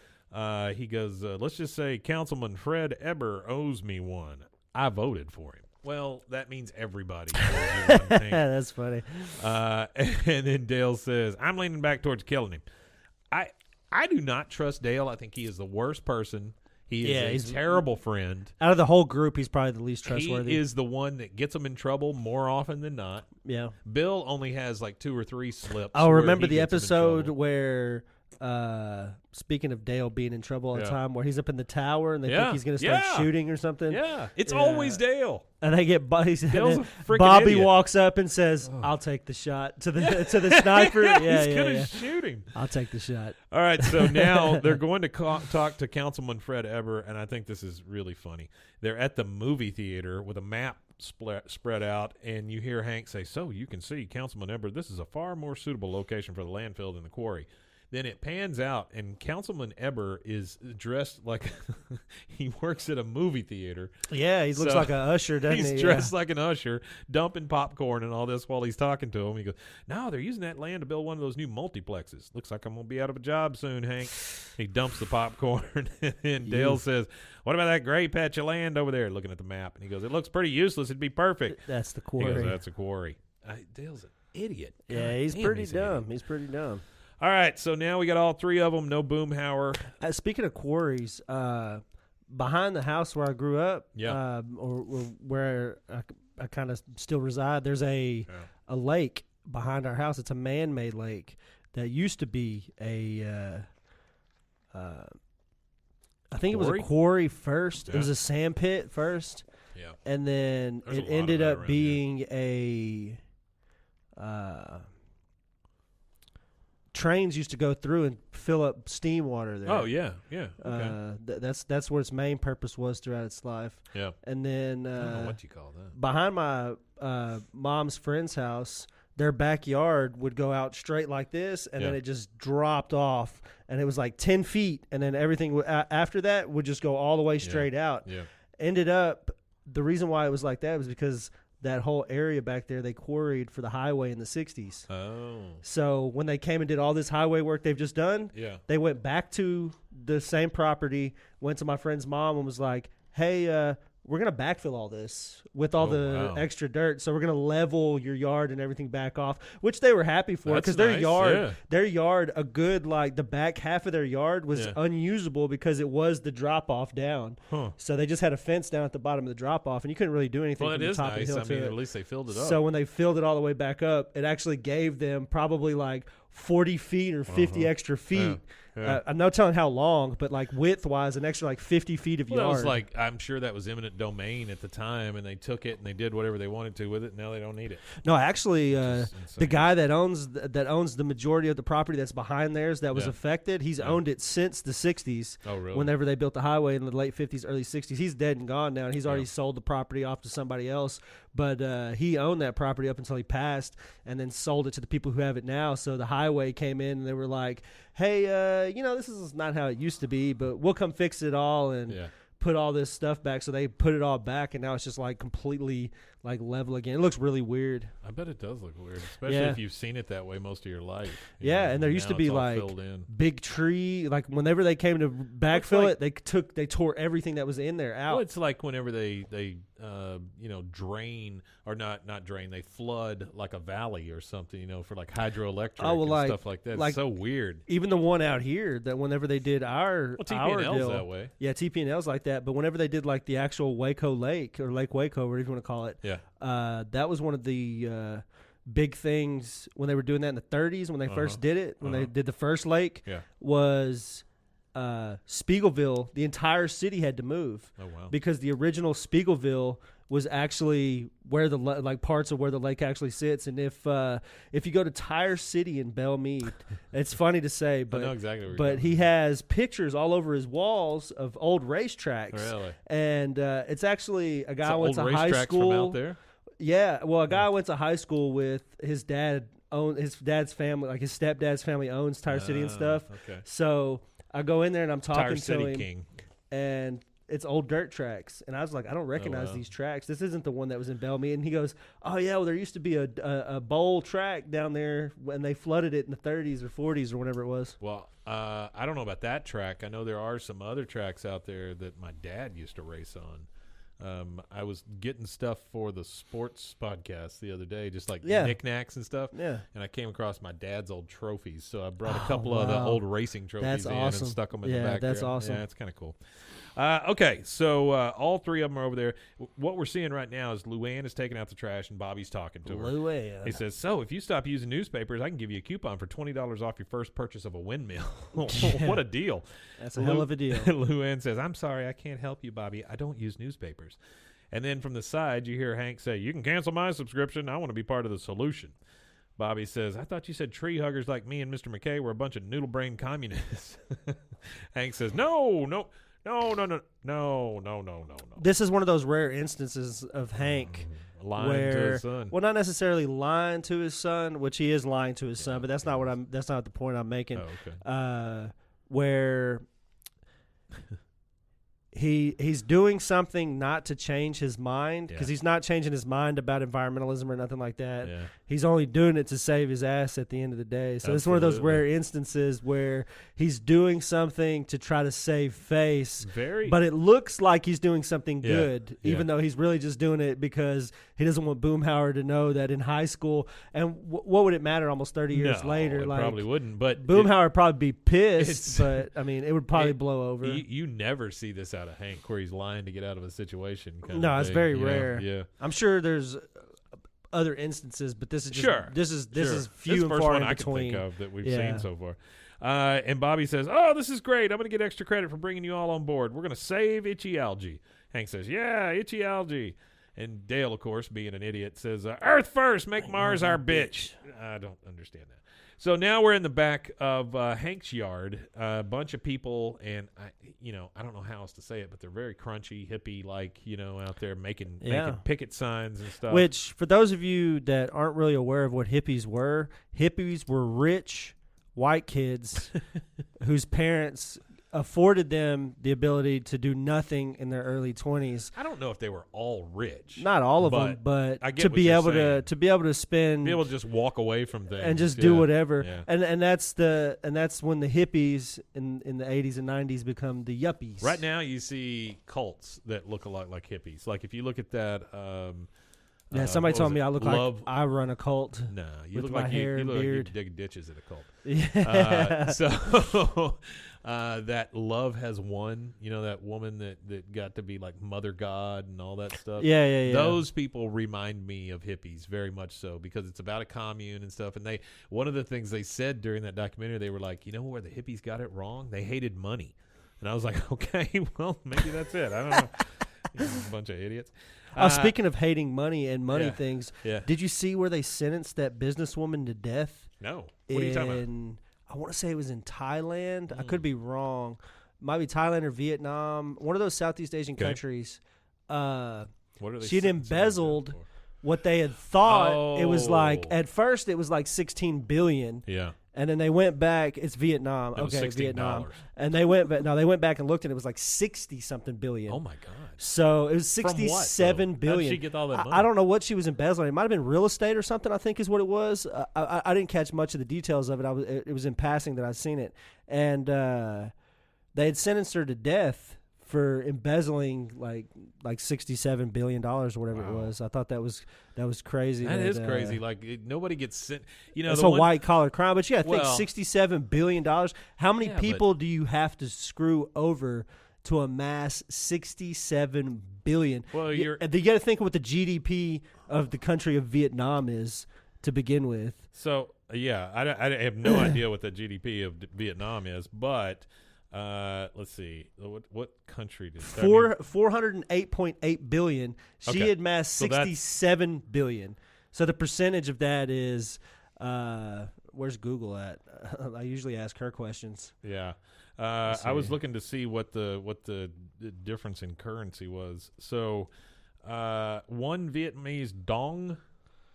He goes, let's just say Councilman Fred Eber owes me one. I voted for him. Well, that means everybody owes you one thing. That's funny. And then Dale says, I'm leaning back towards killing him. I do not trust Dale. I think he is the worst person. He's a terrible friend. Out of the whole group, he's probably the least trustworthy. He is the one that gets them in trouble more often than not. Yeah. Bill only has like 2 or 3 slips. Oh, remember the episode where, speaking of Dale being in trouble all the time, where he's up in the tower and they think he's going to start shooting or something? Yeah. It's always Dale. And they get Bobby idiot. walks up and says, I'll take the shot to the sniper. He's going to shoot him. I'll take the shot. All right, so now they're going to talk to Councilman Fred Eber, and I think this is really funny. They're at the movie theater with a map spread out, and you hear Hank say, so you can see, Councilman Eber, this is a far more suitable location for the landfill than the quarry. Then it pans out, and Councilman Eber is dressed like he works at a movie theater. Yeah, he looks like an usher, doesn't he? He's dressed like an usher, dumping popcorn and all this while he's talking to him. He goes, no, they're using that land to build one of those new multiplexes. Looks like I'm going to be out of a job soon, Hank. He dumps the popcorn, and Dale says, what about that gray patch of land over there? Looking at the map. And he goes, it looks pretty useless. It'd be perfect. That's the quarry. He goes, that's a quarry. Dale's an idiot. Yeah, he's pretty dumb. He's pretty dumb. All right, so now we got all 3 of them. No Boomhauer. Speaking of quarries, behind the house where I grew up, or where I kind of still reside, there's a lake behind our house. It's a man-made lake that used to be a I think it was a quarry first. Yeah. It was a sand pit first. Yeah. And then it ended up being a trains used to go through and fill up steam water there. Oh yeah. Okay. That's what its main purpose was throughout its life. Yeah. And then I don't know what you call that. Behind my mom's friend's house, their backyard would go out straight like this, and then it just dropped off, and it was like 10 feet, and then everything after that would just go all the way straight out. Yeah. Ended up, the reason why it was like that was because that whole area back there they quarried for the highway in the 60s. Oh. So when they came and did all this highway work they've just done, they went back to the same property, went to my friend's mom and was like, hey, we're going to backfill all this with all extra dirt. So we're going to level your yard and everything back off, which they were happy for because their yard, a good, like the back half of their yard was unusable because it was the drop off down. Huh. So they just had a fence down at the bottom of the drop off and you couldn't really do anything from the top of the hill to it. At least they filled it up. So when they filled it all the way back up, it actually gave them probably like 40 feet or 50 extra feet. Yeah. I'm not telling how long, but like width-wise, an extra like 50 feet of yard. That was like, I'm sure that was eminent domain at the time, and they took it and they did whatever they wanted to with it. And now they don't need it. No, actually, the guy that owns the majority of the property that's behind theirs that was affected, he's owned it since the 60s. Oh, really? Whenever they built the highway in the late 50s, early 60s. He's dead and gone now, and he's already sold the property off to somebody else. But he owned that property up until he passed and then sold it to the people who have it now. So the highway came in and they were like, hey, this is not how it used to be, but we'll come fix it all and put all this stuff back. So they put it all back, and now it's just like completely like level again. It looks really weird. I bet it does look weird, especially if you've seen it that way most of your life. And there used to be like big tree. Like whenever they came to backfill it, they tore everything that was in there out. Well, it's like whenever they drain or not drain, they flood like a valley or something, for like hydroelectric and stuff like that. It's so weird. Even the one out here that whenever they did our TP&L's that way. Yeah, TP&L's like that. But whenever they did like the actual Waco Lake or Lake Waco, whatever you want to call it, that was one of the big things when they were doing that in the 30s when they first did it. When they did the first lake, was Spiegelville. The entire city had to move because the original Spiegelville was actually where the parts of where the lake actually sits. And if you go to Tire City in Belmead, it's funny to say, but I know exactly but he has pictures all over his walls of old racetracks. Really? And it's actually a guy went to high school from out there. Yeah, well, a guy went to high school with his dad. His dad's family, like his stepdad's family, owns Tire City and stuff. Okay. So I go in there and I'm talking Tire to City him, King. and it's old dirt tracks. And I was like, I don't recognize these tracks. This isn't the one that was in Belmead. And he goes, oh, yeah, well, there used to be a bowl track down there when they flooded it in the 30s or 40s or whatever it was. Well, I don't know about that track. I know there are some other tracks out there that my dad used to race on. I was getting stuff for the sports podcast the other day, just like knickknacks and stuff. Yeah. And I came across my dad's old trophies. So I brought a couple of the old racing trophies and stuck them in the back. That's awesome. Yeah, it's kind of cool. Okay, so all three of them are over there. What we're seeing right now is Luann is taking out the trash and Bobby's talking to her. Luann. He says, so if you stop using newspapers, I can give you a coupon for $20 off your first purchase of a windmill. What a deal. That's a hell of a deal. Luann says, I'm sorry, I can't help you, Bobby. I don't use newspapers. And then from the side, you hear Hank say, you can cancel my subscription. I want to be part of the solution. Bobby says, I thought you said tree huggers like me and Mr. McKay were a bunch of noodle-brained communists. Hank says, No. This is one of those rare instances of Hank lying to his son. Well, not necessarily lying to his son, which he is lying to his son, but that's not the point I'm making. Oh, okay. Where he's doing something not to change his mind, because he's not changing his mind about environmentalism or nothing like that. Yeah. He's only doing it to save his ass at the end of the day. So it's one of those rare instances where he's doing something to try to save face, but it looks like he's doing something good, even though he's really just doing it because he doesn't want Boomhauer to know that in high school. And what would it matter almost 30 years later? It probably wouldn't. But Boomhauer would probably be pissed, but I mean, it would probably blow over. You never see this out of Hank, where he's lying to get out of a situation. No, it's very rare. Yeah, I'm sure there's other instances, but this is just, this is few and far far in between. I can think of that we've seen so far. And Bobby says, "Oh, this is great! I'm going to get extra credit for bringing you all on board. We're going to save itchy algae." Hank says, "Yeah, itchy algae." And Dale, of course, being an idiot, says, "Earth first, make Mars our bitch." I don't understand that. So now we're in the back of Hank's yard, a bunch of people, and I don't know how else to say it, but they're very crunchy, hippie, like, out there making picket signs and stuff. Which, for those of you that aren't really aware of what hippies were rich white kids whose parents afforded them the ability to do nothing in their early 20s. I don't know if they were all rich. Not all of them, but I get to what be you're able saying. to be able to spend, Be able to just walk away from things and just do whatever. Yeah. And that's when the hippies in the 80s and 90s become the yuppies. Right now, you see cults that look a lot like hippies. Like if you look at that. Somebody told me I look like I run a cult. No, you with look my like hair you and look like beard. you dig ditches at a cult. Yeah. So that Love Has Won, that woman that got to be like Mother God and all that stuff. Yeah. Those people remind me of hippies very much so, because it's about a commune and stuff. And one of the things they said during that documentary, they were like, where the hippies got it wrong? They hated money. And I was like, okay, well, maybe that's it. I don't know. A bunch of idiots. Speaking of hating money and money things, yeah. Did you see where they sentenced that businesswoman to death? No. What are you talking about? I want to say it was in Thailand. I could be wrong. Might be Thailand or Vietnam. One of those Southeast Asian countries. What are they? She'd embezzled what they had thought it was like. At first, it was like $16 billion. Yeah. And then they went back. It's Vietnam. It was okay, $16. Vietnam. And they went back. No, they went back and looked, and it was like 60-something billion. Oh my God! So it was 67 billion. How did she get all that money? I don't know what she was embezzling. It might have been real estate or something, I think is what it was. I didn't catch much of the details of it. It was in passing that I'd seen it, and they had sentenced her to death for embezzling like $67 billion or whatever it was. I thought that was crazy. That is crazy. Like nobody gets sent. It's a white collar crime, but I think $67 billion. How many people do you have to screw over to amass $67 billion? Well, you got to think of what the GDP of the country of Vietnam is to begin with. So I have no idea what the GDP of Vietnam is, but. Let's see. What country did 408.8 billion. She Okay. had amassed 67 billion. So the percentage of that is where's Google at? I usually ask her questions. Yeah. I was looking to see what the difference in currency was. So one Vietnamese dong,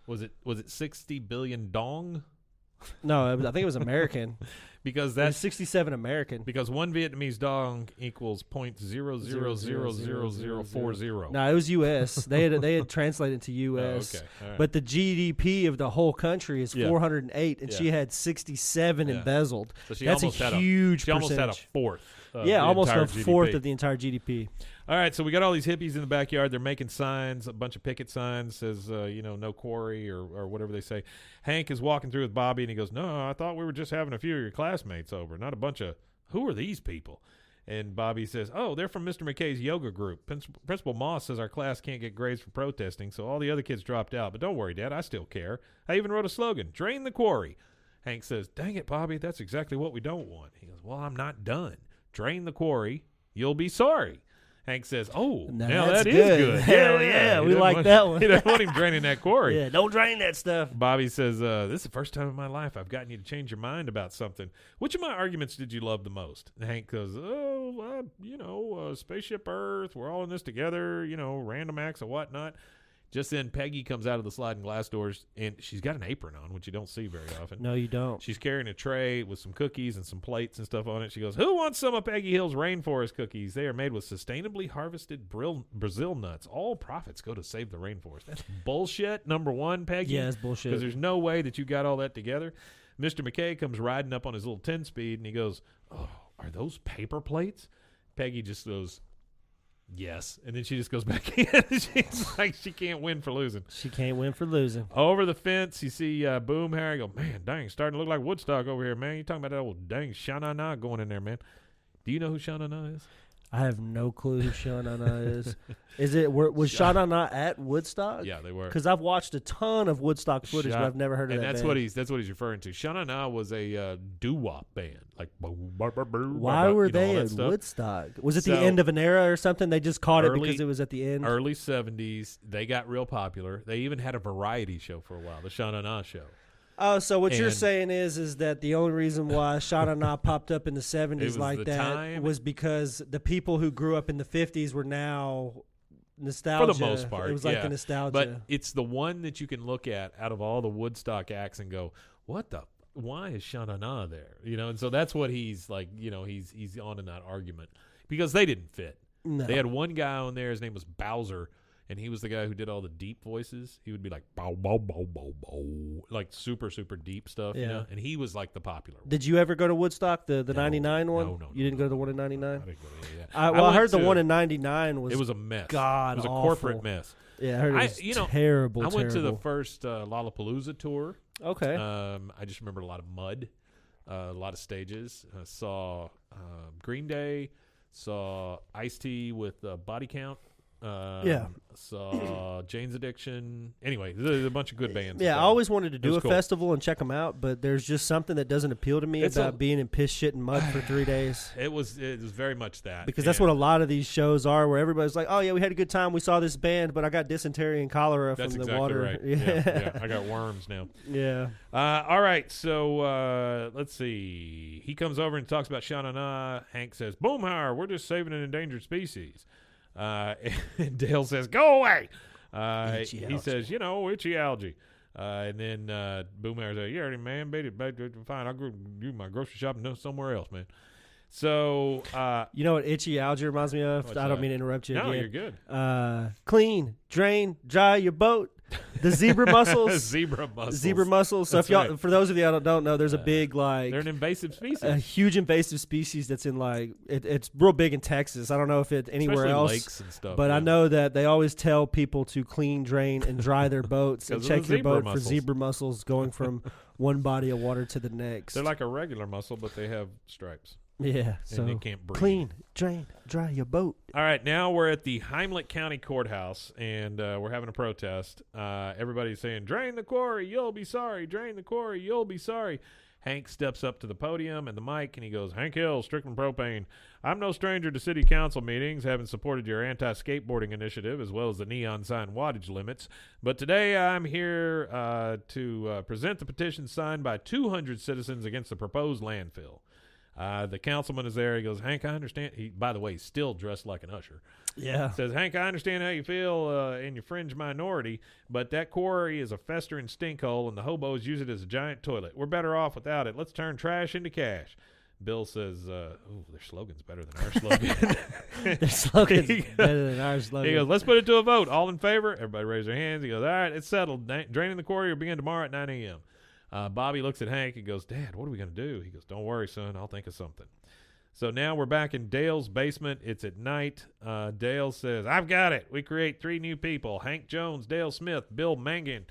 was it 60 billion dong? No, I think it was American. Because that's 67 American. Because one Vietnamese dong equals .00000040. No, it was U.S. they had translated to U.S. Oh, okay. All right. But the GDP of the whole country is 408, and she had 67 embezzled. So that's a huge She almost had a percentage. fourth. Almost a fourth GDP. of the entire GDP. All right, so we got all these hippies in the backyard. They're making signs, a bunch of picket signs, says, no quarry or whatever they say. Hank is walking through with Bobby, and he goes, no, I thought we were just having a few of your classmates over, not a bunch of, who are these people? And Bobby says, oh, they're from Mr. McKay's yoga group. Principal Moss says our class can't get grades for protesting, so all the other kids dropped out. But don't worry, Dad, I still care. I even wrote a slogan, drain the quarry. Hank says, dang it, Bobby, that's exactly what we don't want. He goes, well, I'm not done. Drain the quarry, you'll be sorry. Hank says, oh, now that is good. Hell yeah, we like that one. He doesn't want him draining that quarry. Yeah, don't drain that stuff. Bobby says, this is the first time in my life I've gotten you to change your mind about something. Which of my arguments did you love the most? And Hank goes, Spaceship Earth, we're all in this together, random acts and whatnot. Just then, Peggy comes out of the sliding glass doors, and she's got an apron on, which you don't see very often. No, you don't. She's carrying a tray with some cookies and some plates and stuff on it. She goes, who wants some of Peggy Hill's rainforest cookies? They are made with sustainably harvested Brazil nuts. All profits go to save the rainforest. That's bullshit, number one, Peggy. Yeah, it's bullshit. Because there's no way that you got all that together. Mr. McKay comes riding up on his little 10-speed, and he goes, oh, are those paper plates? Peggy just goes, yes. And then she just goes back in. She's like, she can't win for losing. She can't win for losing. Over the fence, you see Boomhauer. Go, man, dang, starting to look like Woodstock over here, man. You talking about that old dang Sha-Na-Na going in there, man. Do you know who Sha-Na-Na is? I have no clue who Sha-Na-Na is. Was Sha-Na-Na at Woodstock? Yeah, they were. Because I've watched a ton of Woodstock footage, but I've never heard of that that's band. that's what he's referring to. Sha-Na-Na was a doo-wop band. Like, why were they at Woodstock? Was it the end of an era or something? They just caught it because it was at the end? Early 70s. They got real popular. They even had a variety show for a while, the Sha-Na-Na show. Oh, so what you're saying is that the only reason why Sha-Na-Na popped up in the 70s like that was because the people who grew up in the 50s were now nostalgia. For the most part, it was like a nostalgia. But it's the one that you can look at out of all the Woodstock acts and go, what the? why is Sha-na-na there? And so that's what he's like. He's on in that argument because they didn't fit. No. They had one guy on there. His name was Bowser. And he was the guy who did all the deep voices. He would be like, bow, bow, bow, bow, bow. Like super, super deep stuff, And he was like the popular one. Did you ever go to Woodstock, the 99 one? No. You didn't go to the one in 99? I didn't go to that. I heard the one in 99 was... It was a mess. God, it was a awful. corporate mess. Yeah, I heard it was terrible, I went to the first Lollapalooza tour. Okay. I just remember a lot of mud, a lot of stages. Saw Green Day, saw Ice-T with Body Count. Saw Jane's Addiction. Anyway, there's a bunch of good bands. Yeah, I always wanted to do a festival and check them out, but there's just something that doesn't appeal to me about being in piss, shit, and mud for 3 days. It was very much that. Because that's what a lot of these shows are, where everybody's like, oh, yeah, we had a good time. We saw this band, but I got dysentery and cholera from the water. Right. Yeah. I got worms now. Yeah. All right, so let's see. He comes over and talks about Sha-na-na. Hank says, Boomhauer, we're just saving an endangered species. And Dale says, go away. He says, itchy algae. And then Boomhauer says, you already man-baited. Fine, I'll go do my grocery shopping somewhere else, man. So, you know what itchy algae reminds me of? I don't mean to interrupt you again. No, you're good. Clean, drain, dry your boat. The zebra mussels. Zebra mussels. Zebra mussels. So if for those of you that don't know, there's a big they're an invasive species. A huge invasive species that's in it's real big in Texas. I don't know if it's anywhere especially else. Lakes and stuff. But I know that they always tell people to clean, drain, and dry their boats and check your boat for zebra mussels going from one body of water to the next. They're like a regular mussel, but they have stripes. Yeah, so they can't breathe. Clean, drain, dry your boat. All right, now we're at the Heimlich County Courthouse, and we're having a protest. Everybody's saying, drain the quarry, you'll be sorry. Drain the quarry, you'll be sorry. Hank steps up to the podium and the mic, and he goes, Hank Hill, Strickland Propane. I'm no stranger to city council meetings, having supported your anti-skateboarding initiative as well as the neon sign wattage limits. But today I'm here to present the petition signed by 200 citizens against the proposed landfill. The councilman is there. He goes, Hank, I understand. By the way, he's still dressed like an usher. Yeah. Says, Hank, I understand how you feel in your fringe minority, but that quarry is a festering stink hole, and the hobos use it as a giant toilet. We're better off without it. Let's turn trash into cash. Bill says, their slogan's better than our slogan. Their slogan's better than our slogan. He goes, let's put it to a vote. All in favor? Everybody raise their hands. He goes, all right, it's settled. Draining the quarry will begin tomorrow at 9 a.m. Bobby looks at Hank and goes, Dad, what are we going to do? He goes, don't worry, son. I'll think of something. So now we're back in Dale's basement. It's at night. Dale says, I've got it. We create 3 new people, Hank Jones, Dale Smith, Bill Mangan.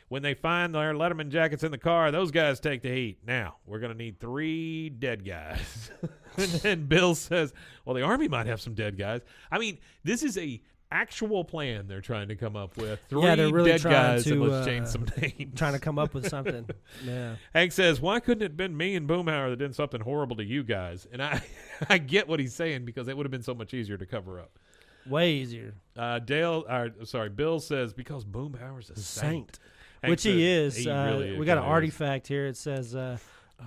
When they find their Letterman jackets in the car, those guys take the heat. Now, we're going to need 3 dead guys. And then Bill says, well, the Army might have some dead guys. I mean, this is a actual plan they're trying to come up with. 3 they're really dead guys, to, and let's change some names. Trying to come up with something. Yeah. Hank says, why couldn't it have been me and Boomhauer that did something horrible to you guys? And I get what he's saying, because it would have been so much easier to cover up. Way easier. Bill says, because Boomhauer's a saint. Which he is. He really we got an artifact here. It says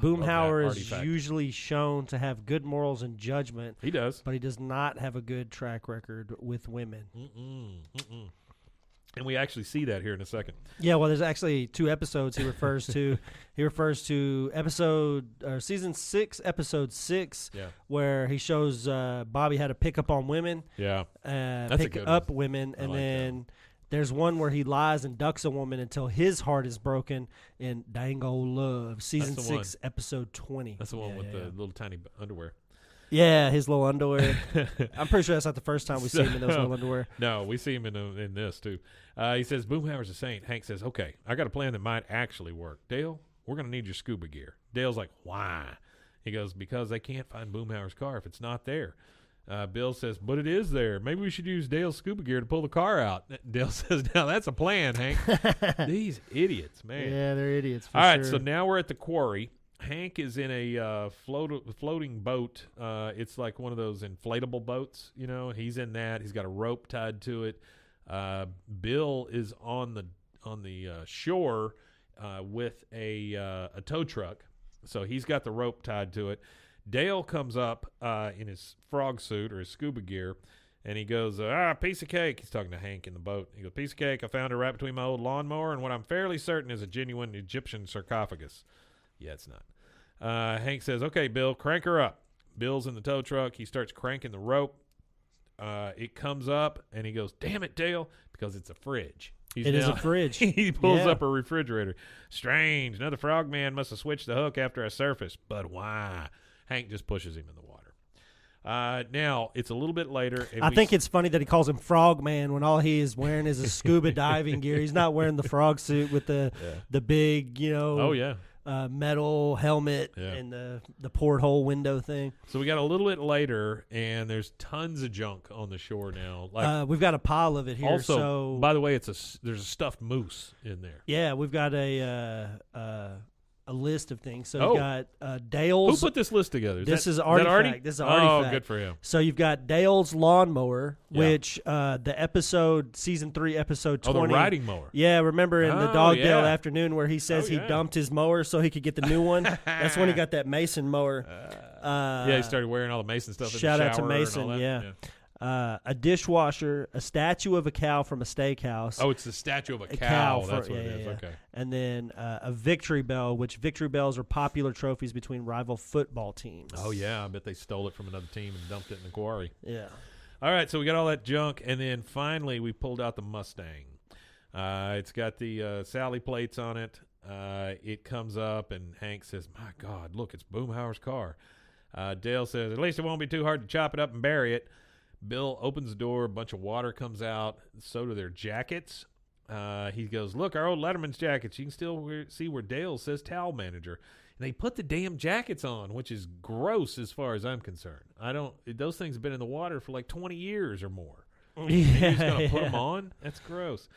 Boomhauer is artifact. usually shown to have good morals and judgment. He does. But he does not have a good track record with women. And we actually see that here in a second. Yeah, well, there's actually 2 episodes he refers to. He refers to season 6, episode 6, where he shows Bobby how to pick up on women. Yeah, pick up women, and then there's one where he lies and ducks a woman until his heart is broken in Dang Old Love, season 6, episode 20. That's the one with the little tiny underwear. Yeah, his little underwear. I'm pretty sure that's not the first time we see him in those little underwear. No, we see him in this, too. He says, Boomhauer's a saint. Hank says, okay, I got a plan that might actually work. Dale, we're going to need your scuba gear. Dale's like, why? He goes, because they can't find Boomhauer's car if it's not there. Bill says, but it is there. Maybe we should use Dale's scuba gear to pull the car out. Dale says, now that's a plan, Hank. These idiots, man. Yeah, they're idiots for All right, sure. so now we're at the quarry. Hank is in a floating boat. It's like one of those inflatable boats, you know. He's in that. He's got a rope tied to it. Bill is on the shore with a tow truck, so he's got the rope tied to it. Dale comes up in his frog suit or his scuba gear, and he goes, piece of cake. He's talking to Hank in the boat. He goes, piece of cake. I found it right between my old lawnmower and what I'm fairly certain is a genuine Egyptian sarcophagus. Yeah, it's not. Hank says, "Okay, Bill, crank her up." Bill's in the tow truck. He starts cranking the rope. It comes up, and he goes, "Damn it, Dale," because it's a fridge. It is a fridge. He pulls up a refrigerator. Strange. Another frogman must have switched the hook after I surfaced. But why? Hank just pushes him in the water. Now, it's a little bit later. I think it's funny that he calls him Frogman when all he is wearing is a scuba diving gear. He's not wearing the frog suit with the big, metal helmet and the porthole window thing. So we got a little bit later, and there's tons of junk on the shore now. Like we've got a pile of it here. Also, by the way, there's a stuffed moose in there. Yeah, we've got a list of things. So you've got Dale's. Who put this list together? This is Artifact. This is Artifact. Oh, good for him. So you've got Dale's lawnmower, which the episode, season 3, episode 20. Oh, the riding mower. Yeah, remember in the Dogdale afternoon where he says he dumped his mower so he could get the new one? That's when he got that Mason mower. He started wearing all the Mason stuff in the shower. Shout out to Mason, and all that. A dishwasher, a statue of a cow from a steakhouse. Oh, it's the statue of a cow. That's what it is. Okay. And then a victory bell, which victory bells are popular trophies between rival football teams. Oh, yeah. I bet they stole it from another team and dumped it in the quarry. Yeah. All right, so we got all that junk, and then finally we pulled out the Mustang. It's got the Sally plates on it. It comes up, and Hank says, "My God, look, it's Boomhauer's car." Dale says, "At least it won't be too hard to chop it up and bury it." Bill opens the door. A bunch of water comes out. So do their jackets. He goes, "Look, our old Letterman's jackets. You can still see where Dale says towel manager." And they put the damn jackets on, which is gross as far as I'm concerned. Those things have been in the water for like 20 years or more. Yeah, you're just going to put them on? That's gross.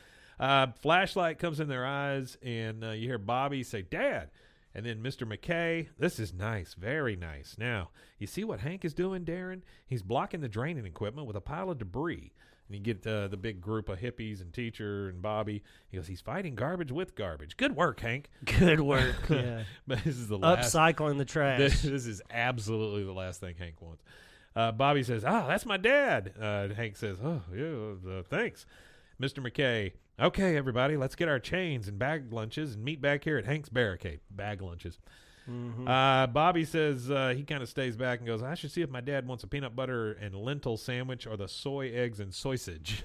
Flashlight comes in their eyes, and you hear Bobby say, "Dad." And then Mr. McKay, "This is nice, very nice. Now, you see what Hank is doing, Darren? He's blocking the draining equipment with a pile of debris." And you get the big group of hippies and teacher and Bobby. He goes, "He's fighting garbage with garbage. Good work, Hank." Good work. Yeah. But this is the last. Upcycling the trash. This is absolutely the last thing Hank wants. Bobby says, "That's my dad." Hank says, "Oh, yeah, thanks." Mr. McKay, "Okay, everybody, let's get our chains and bag lunches and meet back here at Hank's barricade." Bag lunches. Mm-hmm. Bobby says he kind of stays back and goes, "I should see if my dad wants a peanut butter and lentil sandwich or the soy eggs and sausage."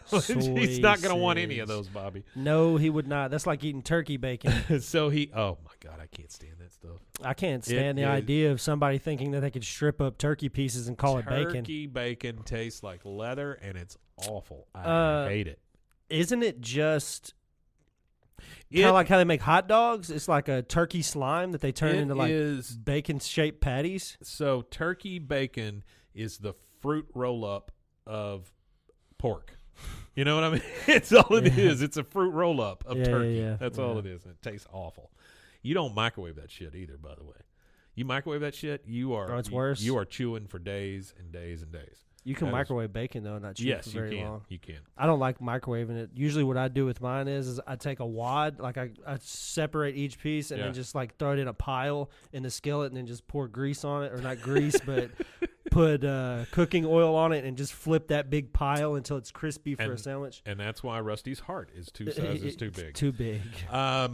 He's not going to want any of those, Bobby. No, he would not. That's like eating turkey bacon. So oh my God, I can't stand that stuff. I can't stand the idea of somebody thinking that they could strip up turkey pieces and call it bacon. Turkey bacon tastes like leather, and it's awful. I hate it. Isn't it just kind of like how they make hot dogs? It's like a turkey slime that they turn into like bacon-shaped patties. So turkey bacon is the fruit roll-up of pork. You know what I mean? It's all it is. It's a fruit roll-up of turkey. Yeah. That's all it is. And it tastes awful. You don't microwave that shit either, by the way. You microwave that shit, it's worse. You are chewing for days and days and days. You can microwave bacon, though, and not chew for very long. You can. I don't like microwaving it. Usually what I do with mine is I take a wad, like I separate each piece and then just like throw it in a pile in the skillet and then just pour grease on it, or not grease, but put cooking oil on it and just flip that big pile until it's crispy for a sandwich. And that's why Rusty's heart is 2 sizes too big. Too big. No,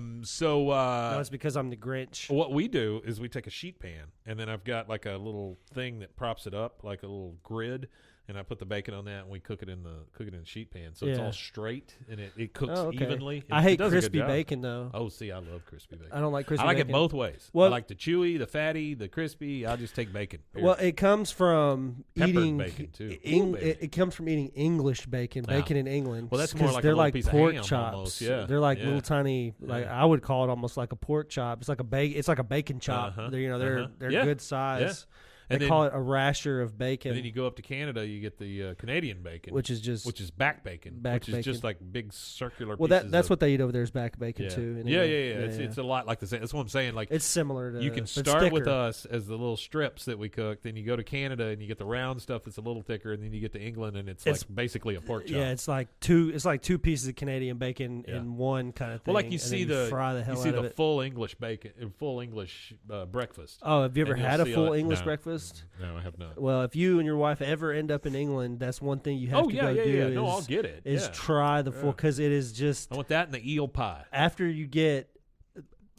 it's because I'm the Grinch. What we do is we take a sheet pan, and then I've got like a little thing that props it up, like a little grid, and I put the bacon on that, and we cook it in the sheet pan, so it's all straight and it cooks evenly. I hate crispy bacon though. Oh, see, I love crispy bacon. I don't like crispy. I like bacon. it both ways. Well, I like the chewy, the fatty, the crispy. I'll just take bacon. Well, it comes from eating bacon too. It comes from eating English bacon, bacon in England. Well, that's more like they're a like piece pork of ham chops. almost. Yeah, they're like little tiny. Like I would call it almost like a pork chop. It's like it's like a bacon chop. They're good size. Yeah. They call it a rasher of bacon. And then you go up to Canada, you get the Canadian bacon, which is back bacon, which is just like big circular. Well, that's what they eat over there is back bacon too. It's a lot like the same. That's what I'm saying. Like it's similar to. You can start with us as the little strips that we cook. Then you go to Canada and you get the round stuff that's a little thicker, and then you get to England and it's like basically a pork chop. Yeah, it's like two pieces of Canadian bacon in one kind of thing. Well, like you see fry the hell you see out the of it. full English bacon, full English breakfast. Oh, have you ever had a full English breakfast? No, I have not. Well, if you and your wife ever end up in England, that's one thing you have to go do. Yeah. No, I'll get it. Is try the full, because it is just. I want that and the eel pie. After you get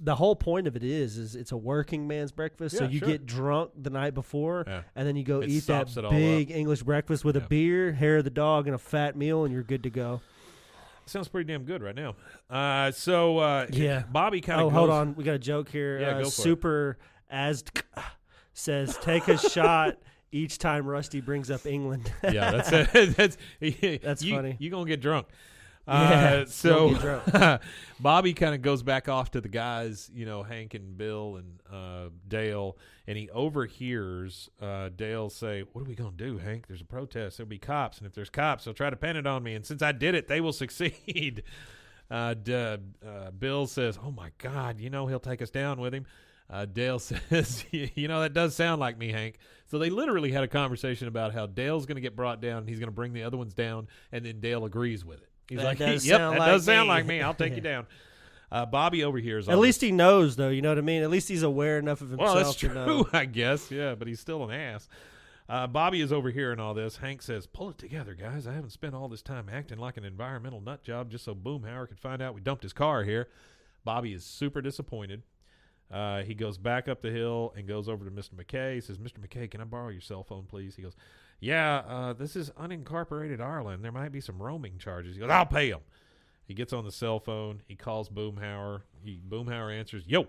the whole point of it is it's a working man's breakfast. So you get drunk the night before, and then you go eat that big English breakfast with a beer, hair of the dog, and a fat meal, and you're good to go. Sounds pretty damn good right now. Bobby kind of. Oh, hold on, we got a joke here. Yeah, go for Super as says, take a shot each time Rusty brings up England. Yeah, that's funny. You're gonna get drunk. So Bobby kind of goes back off to the guys, Hank and Bill and Dale, and he overhears Dale say, "What are we going to do, Hank? There's a protest. There'll be cops, and if there's cops, they'll try to pin it on me. And since I did it, they will succeed." Bill says, "Oh, my God, he'll take us down with him." Dale says, that does sound like me, Hank. So they literally had a conversation about how Dale's going to get brought down, and he's going to bring the other ones down, and then Dale agrees with it. He's like, "Yep, that does sound like me. I'll take you down." Bobby overhears. At least he knows, though. You know what I mean? At least he's aware enough of himself. Well, that's true, to know. I guess. Yeah, but he's still an ass. Bobby is overhearing all this. Hank says, "Pull it together, guys. I haven't spent all this time acting like an environmental nut job just so Boomhauer could find out we dumped his car here." Bobby is super disappointed. He goes back up the hill and goes over to Mr. McKay. He says, "Mr. McKay, can I borrow your cell phone, please?" He goes, "Yeah, this is unincorporated Ireland. There might be some roaming charges." He goes, "I'll pay them." He gets on the cell phone. He calls Boomhauer. Boomhauer answers, "Yo."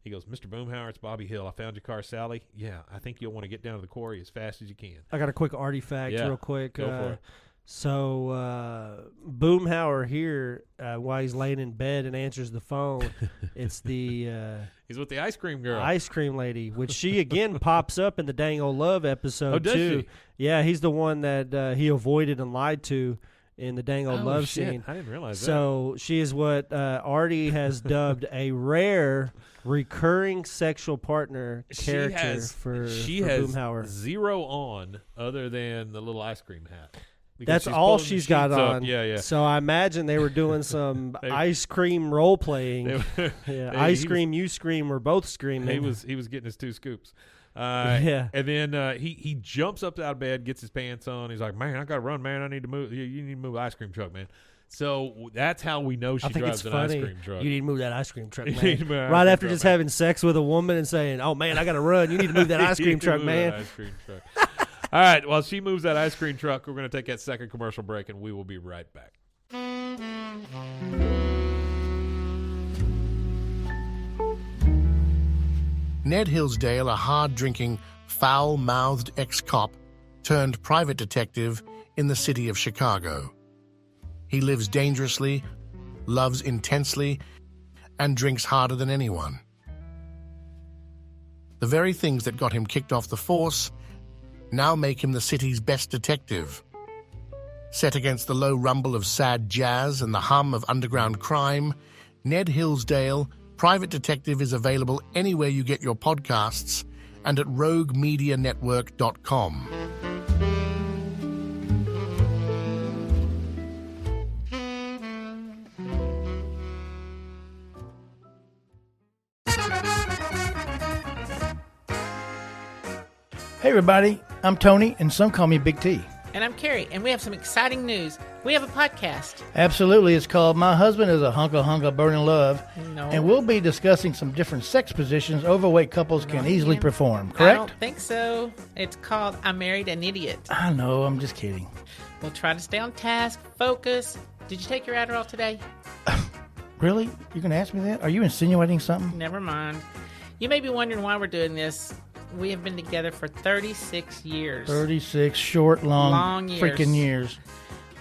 He goes, "Mr. Boomhauer, it's Bobby Hill. I found your car, Sally. Yeah, I think you'll want to get down to the quarry as fast as you can." I got a quick artifact real quick. Go for it. So Boomhauer here, while he's laying in bed and answers the phone, it's the he's with the ice cream girl, ice cream lady, which she again pops up in the Dang Old Love episode. Oh, does too. she? Yeah, he's the one that he avoided and lied to in the Dang Old Love scene. I didn't realize that. So she is what Artie has dubbed a rare recurring sexual partner character for Boomhauer. Zero on other than the little ice cream hat. That's all she's got on. Yeah. So I imagine they were doing some ice cream role playing. Ice cream, you scream, we're both screaming. He was getting his 2 scoops. And then he jumps up out of bed, gets his pants on. He's like, "Man, I gotta run, man. I need to move. You need to move the ice cream truck, man." So that's how we know she drives an ice cream truck. You need to move that ice cream truck, man. Right after just having sex with a woman and saying, "Oh man, I gotta run. You need to move that ice cream truck, man." Ice cream truck. All right, while she moves that ice cream truck, we're going to take that second commercial break, and we will be right back. Ned Hillsdale, a hard-drinking, foul-mouthed ex-cop turned private detective in the city of Chicago. He lives dangerously, loves intensely, and drinks harder than anyone. The very things that got him kicked off the force now make him the city's best detective. Set against the low rumble of sad jazz and the hum of underground crime, Ned Hillsdale, Private Detective, is available anywhere you get your podcasts and at roguemedianetwork.com. Hey everybody, I'm Tony, and some call me Big T. And I'm Carrie, and we have some exciting news. We have a podcast. Absolutely, it's called My Husband is a Hunka Burning Love. No. And we'll be discussing some different sex positions overweight couples can easily perform, correct? I don't think so. It's called I Married an Idiot. I know, I'm just kidding. We'll try to stay on task, focus. Did you take your Adderall today? Really? You're going to ask me that? Are you insinuating something? Never mind. You may be wondering why we're doing this. We have been together for 36 years. 36 short, long years. Freaking years.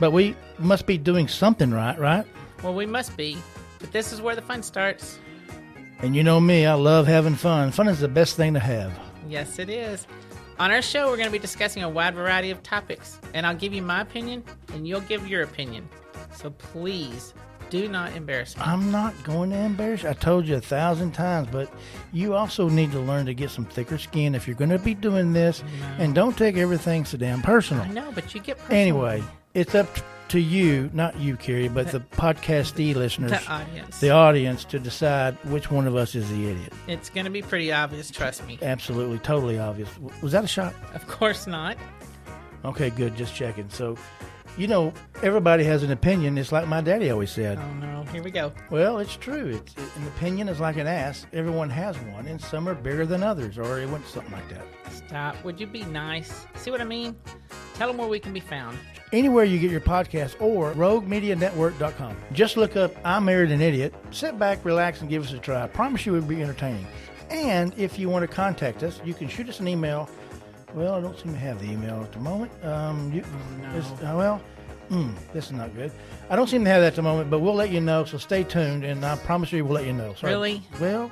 But we must be doing something right? Well, we must be. But this is where the fun starts. And you know me, I love having fun. Fun is the best thing to have. Yes, it is. On our show, we're going to be discussing a wide variety of topics. And I'll give you my opinion, and you'll give your opinion. So please, do not embarrass me. I'm not going to embarrass you. I told you 1,000 times, but you also need to learn to get some thicker skin if you're going to be doing this. No. And don't take everything so damn personal. I know, but you get personal. Anyway, it's up to you, not you, Carrie, but the podcastee listeners, the audience, to decide which one of us is the idiot. It's going to be pretty obvious, trust me. Absolutely, totally obvious. Was that a shot? Of course not. Okay, good, just checking. So, everybody has an opinion. It's like my daddy always said. Oh, no. Here we go. Well, it's true. An opinion is like an ass. Everyone has one, and some are bigger than others, or it went something like that. Stop. Would you be nice? See what I mean? Tell them where we can be found. Anywhere you get your podcast or roguemedianetwork.com. Just look up I'm Married an Idiot. Sit back, relax, and give us a try. I promise you it will be entertaining. And if you want to contact us, you can shoot us an email. Well, I don't seem to have the email at the moment. This is not good. I don't seem to have that at the moment, but we'll let you know, so stay tuned, and I promise you we'll let you know. Sorry. Really? Well.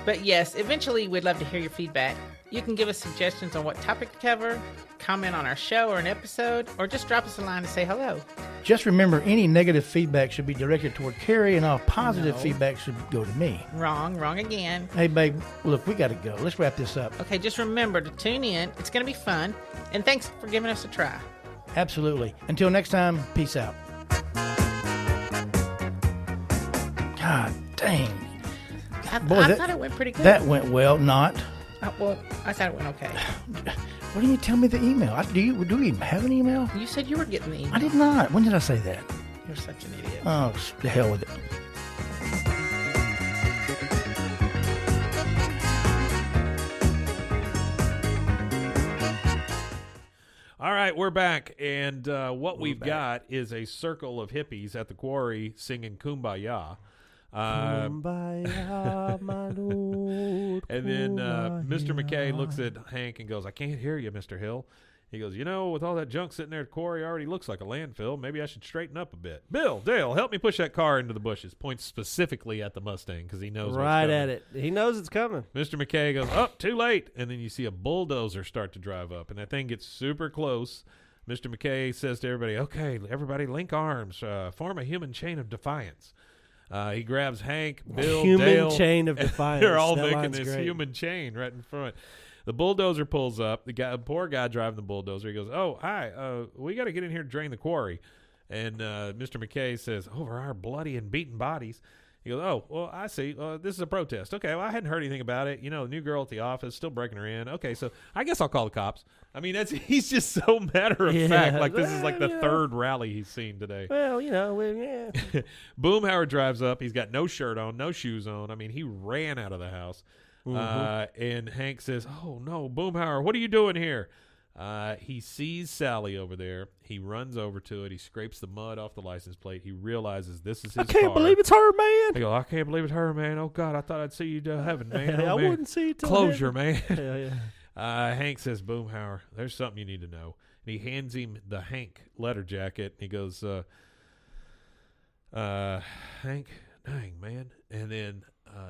But yes, eventually we'd love to hear your feedback. You can give us suggestions on what topic to cover, comment on our show or an episode, or just drop us a line to say hello. Just remember, any negative feedback should be directed toward Carrie, and all positive feedback should go to me. Wrong again. Hey, babe, look, we got to go. Let's wrap this up. Okay, just remember to tune in. It's going to be fun, and thanks for giving us a try. Absolutely. Until next time, peace out. God dang. I thought it went pretty good. That went well, not. I thought it went okay. Why didn't you tell me the email? Do we even have an email? You said you were getting the email. I did not. When did I say that? You're such an idiot. Oh, the hell with it. All right, we're back, and what we've got is a circle of hippies at the quarry singing Kumbaya. Kumbaya, my Lord. And then Mr. McKay looks at Hank and goes, I can't hear you, Mr. Hill. He goes, with all that junk sitting there at the quarry, already looks like a landfill. Maybe I should straighten up a bit. Bill, Dale, help me push that car into the bushes. Points specifically at the Mustang because he knows right what's at it. He knows it's coming. Mr. McKay goes, oh, too late. And then you see a bulldozer start to drive up, and that thing gets super close. Mr. McKay says to everybody, okay, everybody link arms, form a human chain of defiance. He grabs Hank, Bill, human Dale. Chain of defiance. They're all that making this human chain right in front. The bulldozer pulls up. The poor guy driving the bulldozer, he goes, oh, hi, we got to get in here to drain the quarry. And Mr. McKay says, over our bloody and beaten bodies. He goes, oh, well, I see. This is a protest. Okay, well, I hadn't heard anything about it. The new girl at the office, still breaking her in. Okay, so I guess I'll call the cops. I mean, he's just so matter of fact. Like, this is like the third rally he's seen today. Well, yeah. Boomhauer drives up. He's got no shirt on, no shoes on. I mean, he ran out of the house. Mm-hmm. And Hank says, oh, no, Boomhauer, what are you doing here? He sees Sally over there. He runs over to it. He scrapes the mud off the license plate. He realizes this is his car. I can't believe it's her, man. I go, I can't believe it's her, man. Oh, God, I thought I'd see you to heaven, man. I wouldn't see you till Closure, man. Hell yeah. Hank says, Boomhauer, there's something you need to know. And he hands him the Hank letter jacket. And he goes, Hank, dang, man. And then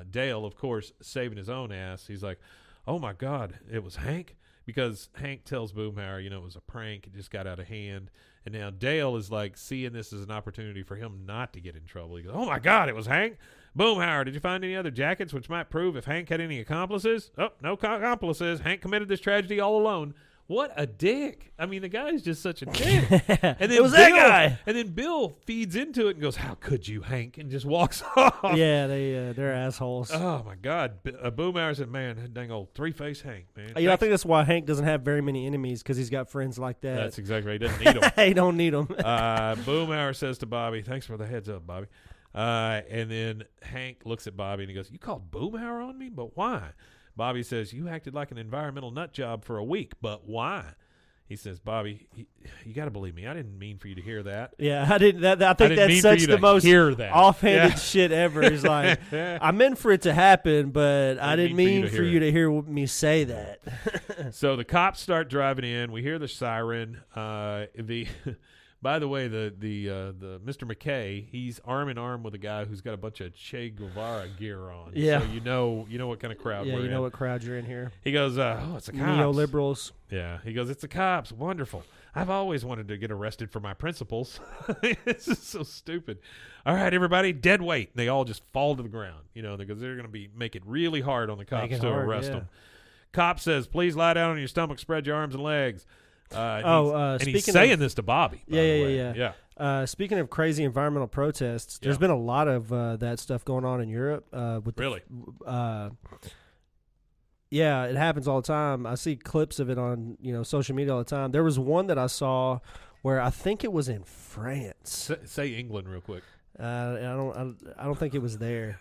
Dale, of course, saving his own ass, he's like, oh, my God, it was Hank? Because Hank tells Boomhauer, it was a prank. It just got out of hand. And now Dale is like seeing this as an opportunity for him not to get in trouble. He goes, oh, my God, it was Hank? Boomhauer, did you find any other jackets which might prove if Hank had any accomplices? Oh, no accomplices. Hank committed this tragedy all alone. What a dick. I mean, the guy's just such a dick. And then it was that guy. And then Bill feeds into it and goes, how could you, Hank? And just walks off. Yeah, they're assholes. Oh, my God. Boomhauer said, man, dang old three-faced Hank, man. I think that's why Hank doesn't have very many enemies, because he's got friends like that. That's exactly right. He doesn't need them. He don't need them. Boomhauer says to Bobby, thanks for the heads up, Bobby. And then Hank looks at Bobby and he goes, you called Boomhauer on me? But why? Bobby says, you acted like an environmental nut job for a week, but why? He says, Bobby, you got to believe me. I didn't mean for you to hear that. Yeah, I didn't. I think that's such the most offhanded shit ever. He's like, I meant for it to happen, but I didn't mean for you to hear me say that. So the cops start driving in. We hear the siren. By the way, the Mr. McKay, he's arm in arm with a guy who's got a bunch of Che Guevara gear on. Yeah. So you know what kind of crowd we're in. Yeah, you know what crowd you're in here. He goes, oh, it's the cops. Neoliberals. Yeah. He goes, it's the cops. Wonderful. I've always wanted to get arrested for my principles. This is so stupid. All right, everybody, dead weight. They all just fall to the ground, because they're going to make it really hard on the cops to arrest them. Cop says, please lie down on your stomach, spread your arms and legs. And he's saying this to Bobby. Yeah. Speaking of crazy environmental protests, there's been a lot of that stuff going on in Europe. Yeah, it happens all the time. I see clips of it on social media all the time. There was one that I saw where I think it was in France. Say England real quick. I don't think it was there.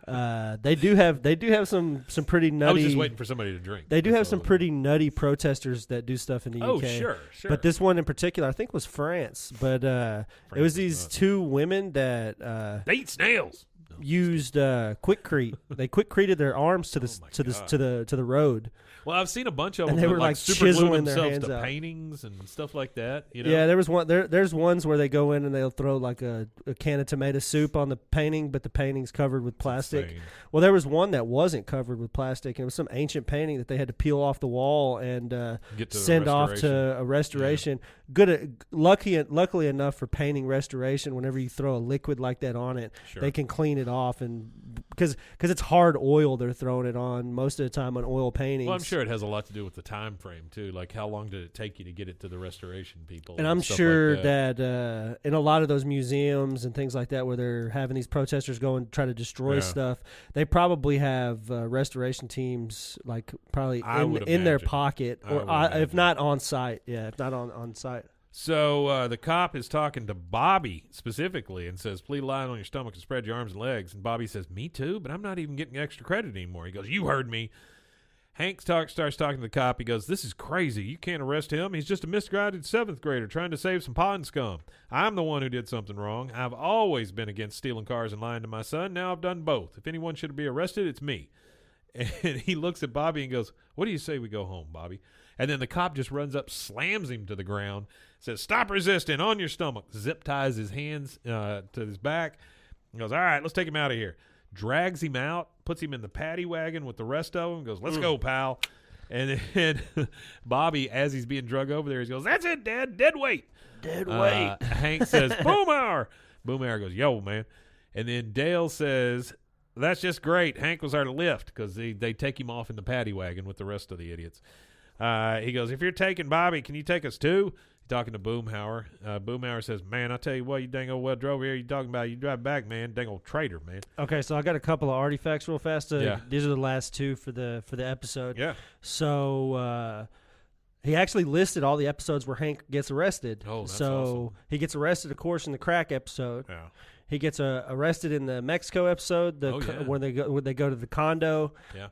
They do have some pretty nutty. I was just waiting for somebody to drink. They do have some pretty nutty protesters that do stuff in the UK. Oh, sure. But this one in particular, I think, was France. But it was these two women that they eat snails. Used quickcrete. They quickcreted their arms to the road. Well, I've seen a bunch of them. And they were like super chiseling their themselves hands to out. paintings and stuff like that. Yeah, there was one. There's ones where they go in and they'll throw like a can of tomato soup on the painting, but the painting's covered with plastic. Well, there was one that wasn't covered with plastic. It was some ancient painting that they had to peel off the wall and send off to a restoration. Yeah. Luckily enough for painting restoration, whenever you throw a liquid like that on it, they can clean it off, and because it's hard oil they're throwing it on most of the time on oil paintings. Well, I'm sure it has a lot to do with the time frame too. Like how long did it take you to get it to the restoration people? And I'm sure that in a lot of those museums and things like that, where they're having these protesters go and try to destroy stuff, they probably have restoration teams like probably in their pocket, or if not on site. Yeah, if not on site. So the cop is talking to Bobby specifically and says, please lie on your stomach and spread your arms and legs. And Bobby says, me too, but I'm not even getting extra credit anymore. He goes, you heard me. Hank starts talking to the cop. He goes, this is crazy. You can't arrest him. He's just a misguided 7th grader trying to save some pond scum. I'm the one who did something wrong. I've always been against stealing cars and lying to my son. Now I've done both. If anyone should be arrested, it's me. And he looks at Bobby and goes, what do you say we go home, Bobby? And then the cop just runs up, slams him to the ground, says, stop resisting, on your stomach. Zip ties his hands to his back. He goes, all right, let's take him out of here. Drags him out, puts him in the paddy wagon with the rest of them, goes, let's go, pal. And then Bobby, as he's being drug over there, he goes, that's it, Dad, dead weight. Dead weight. Hank says, Boomhauer. Boomhauer goes, yo, man. And then Dale says, that's just great. Hank was our lift, because they take him off in the paddy wagon with the rest of the idiots. He goes, if you're taking Bobby, can you take us too? He's talking to Boomhauer. Boomhauer says, man, I tell you what, you dang old well drove here. You talking about you drive back, man. Dang old traitor, man. Okay, so I got a couple of artifacts real fast. These are the last two for the episode. Yeah. So he actually listed all the episodes where Hank gets arrested. Oh, that's so awesome. He gets arrested, of course, in the crack episode. Yeah. He gets arrested in the Mexico episode, when they go to the condo. Yeah.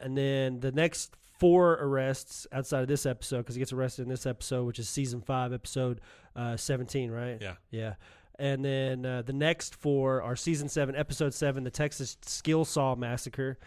And then the next 4 arrests outside of this episode, because he gets arrested in this episode, which is season 5, episode 17, right? Yeah. Yeah. And then the next 4 are season 7, episode 7, the Texas Skill Saw Massacre.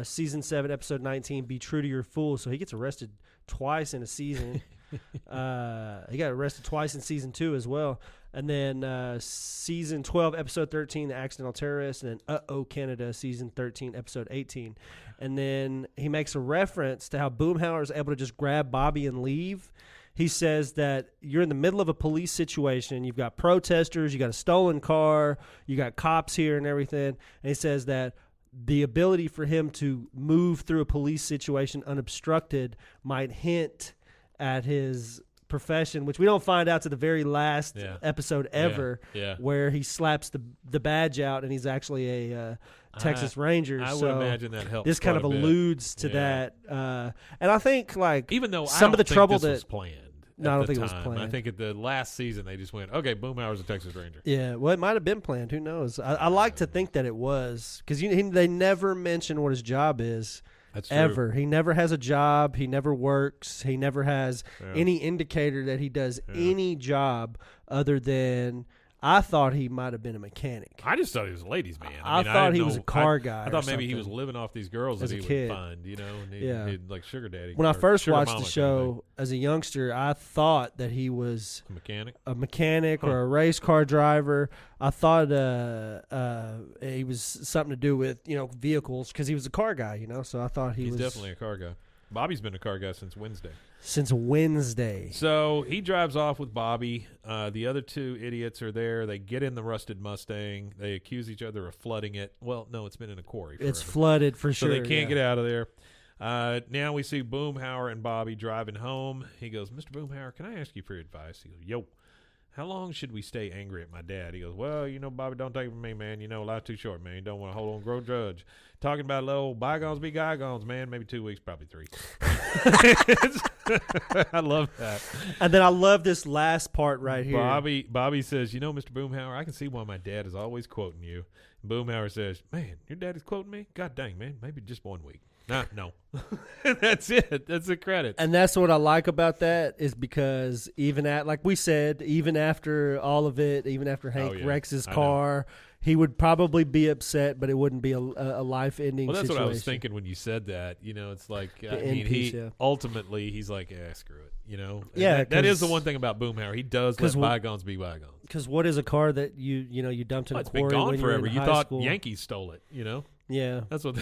Season 7, episode 19, Be True to Your Fool. So he gets arrested twice in a season. He got arrested twice in season 2 as well. And then season 12, episode 13, The Accidental Terrorist. And then Uh-Oh Canada, season 13, episode 18. And then he makes a reference to how Boomhauer is able to just grab Bobby and leave. He says that you're in the middle of a police situation. You've got protesters. You got a stolen car. You got cops here and everything. And he says that the ability for him to move through a police situation unobstructed might hint at his profession, which we don't find out to the very last episode ever, where he slaps the badge out and he's actually a Texas Ranger. I would imagine that helps. This kind of alludes to that, and I think even though some of the trouble that was planned. No, I don't think it was planned. I think at the last season they just went, okay, Boomhauer's a Texas Ranger. Yeah, well, it might have been planned. Who knows? I like to think that it was, because they never mention what his job is. That's true. Ever. He never has a job. He never works. He never has any indicator that he does any job other than, I thought he might have been a mechanic. I just thought he was a ladies' man. I thought he was a car guy. I thought maybe he was living off these girls that he would find, and he'd like sugar daddy. When I first watched the show as a youngster, I thought that he was a mechanic or a race car driver. I thought he was something to do with vehicles, because he was a car guy, So I thought he's definitely a car guy. Bobby's been a car guy since Wednesday. So he drives off with Bobby. The other 2 idiots are there. They get in the rusted Mustang. They accuse each other of flooding it. Well, no, it's been in a quarry forever. It's flooded for sure. So they can't get out of there. Now we see Boomhauer and Bobby driving home. He goes, Mr. Boomhauer, can I ask you for advice? He goes, yo. how long should we stay angry at my dad? He goes, well, Bobby, don't take it from me, man. Life's too short, man. You don't want to hold on, grow judge. Talking about little bygones be bygones, man. Maybe 2 weeks, probably 3. I love that. And then I love this last part right here. Bobby says, Mr. Boomhauer, I can see why my dad is always quoting you. And Boomhauer says, man, your dad is quoting me? God dang, man. Maybe just 1 week. No. That's it. That's the credits. And that's what I like about that is because even after all of it, even after Hank wrecks his car, he would probably be upset, but it wouldn't be a life-ending situation. Well, that's what I was thinking when you said that. It's like, ultimately, he's like, screw it, And that is the one thing about Boomhauer. He does let bygones be bygones. Because what is a car that you dumped in a quarry? It's been gone forever. You thought school? Yankees stole it, Yeah. That's what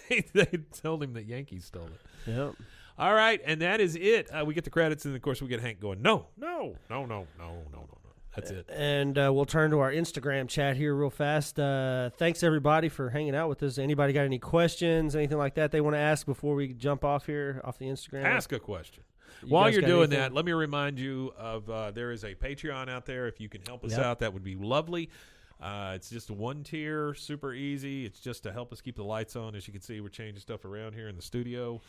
they told him that Yankees stole it. Yep. All right, and that is it. We get the credits, and of course we get Hank going, no. That's it. And we'll turn to our Instagram chat here real fast. Thanks, everybody, for hanging out with us. Anybody got any questions, anything like that they want to ask before we jump off the Instagram? Ask a question. While you're doing that, let me remind you of there is a Patreon out there. If you can help us out, that would be lovely. It's just a 1 tier, super easy. It's just to help us keep the lights on. As you can see, we're changing stuff around here in the studio.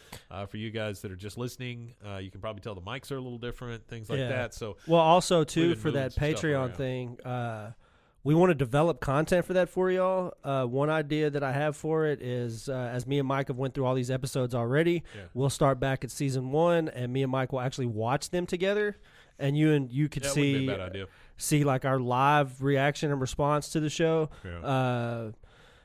For you guys that are just listening, you can probably tell the mics are a little different, things like that. So, well, also too for that Patreon thing, we want to develop content for that for y'all. One idea that I have for it is, as me and Mike have went through all these episodes already, we'll start back at season 1, and me and Mike will actually watch them together, and you could see. Wouldn't be a bad idea. See like our live reaction and response to the show. Yeah.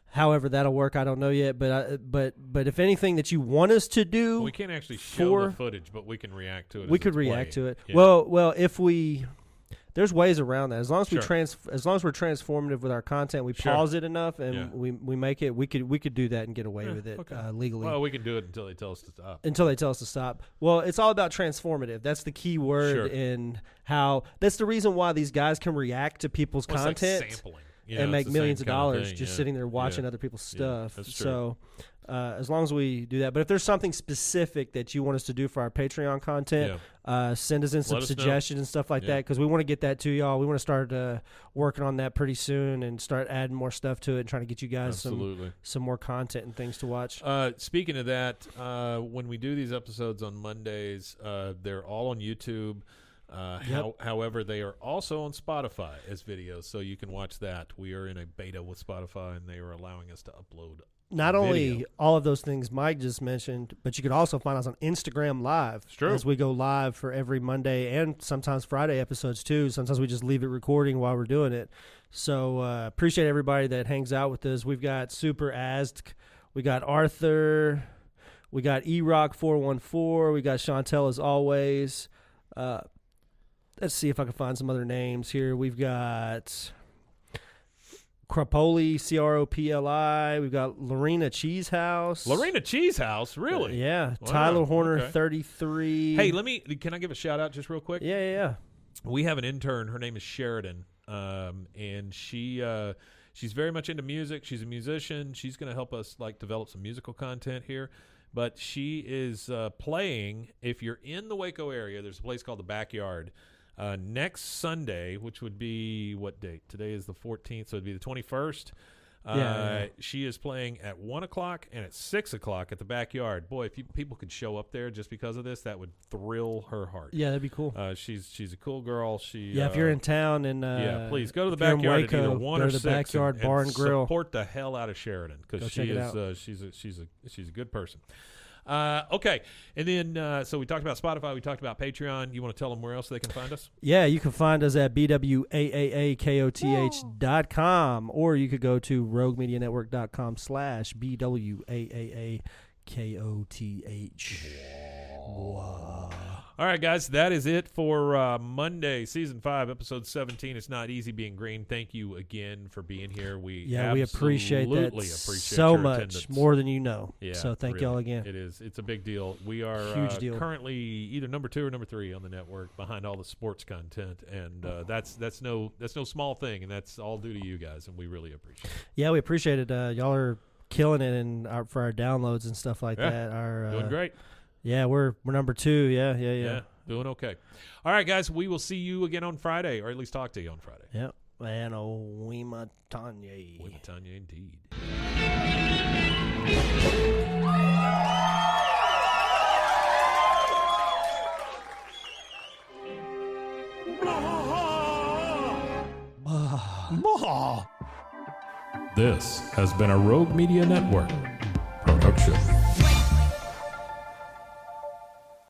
However that'll work, I don't know yet. But if anything that you want us to do, we can't actually show the footage, but we can react to it. We could react to it. Yeah. Well, if we. There's ways around that. As long as we're transformative with our content, we pause it enough and we make it. We could do that and get away with it legally. Well, we can do it until they tell us to stop. Until they tell us to stop. Well, it's all about transformative. That's the key word in how. That's the reason why these guys can react to people's content like sampling, and make millions of dollars just sitting there watching other people's stuff. That's true. So. As long as we do that. But if there's something specific that you want us to do for our Patreon content, send us in some suggestions and stuff like that, because we want to get that to y'all. We want to start working on that pretty soon and start adding more stuff to it and trying to get you guys some more content and things to watch. Speaking of that, when we do these episodes on Mondays, they're all on YouTube. However, they are also on Spotify as videos, so you can watch that. We are in a beta with Spotify, and they are allowing us to upload not only all of those things Mike just mentioned, but you could also find us on Instagram Live. It's true. As we go live for every Monday and sometimes Friday episodes too. Sometimes we just leave it recording while we're doing it. So appreciate everybody that hangs out with us. We've got Super Azk, we got Arthur, we got E-Rock 414, we got Chantel as always. Let's see if I can find some other names here. We've got Cropoli, Cropli. We've got Lorena Cheesehouse. Lorena Cheesehouse, really? Yeah. Wow. Tyler Horner, 33. Hey, can I give a shout out just real quick? Yeah. We have an intern. Her name is Sheridan, and she's very much into music. She's a musician. She's going to help us develop some musical content here. But she is playing. If you're in the Waco area, there's a place called the Backyard. Next Sunday, which would be what date? Today is the 14th, so it'd be the 21st. She is playing at 1 o'clock and at 6 o'clock at the Backyard. Boy, if people could show up there just because of this, that would thrill her heart. Yeah, that'd be cool. She's a cool girl. If you're in town and please go to the Backyard Waco, at either 1 or 6 Backyard Bar and Grill. Support the hell out of Sheridan because she's a good person. Okay, and then so we talked about Spotify, we talked about Patreon. You want to tell them where else they can find us? Yeah, you can find us at bwaaaakoth.com, or you could go to roguemedianetwork.com/bwaaaakoth. Wow. All right, guys, that is it for Monday, Season 5, Episode 17. It's Not Easy Being Green. Thank you again for being here. We appreciate that so much, attendance. More than you know. Yeah, so thank y'all again. It is. It's a big deal. We are Huge deal. Currently either number 2 or number 3 on the network behind all the sports content, and that's no small thing, and that's all due to you guys, and we really appreciate it. Yeah, we appreciate it. Y'all are killing it for our downloads and stuff like that. Doing great. Yeah, we're number 2. Yeah. Doing okay. All right, guys. We will see you again on Friday, or at least talk to you on Friday. Yep. And Wima Tanya. Wima Tanya, indeed. This has been a Rogue Media Network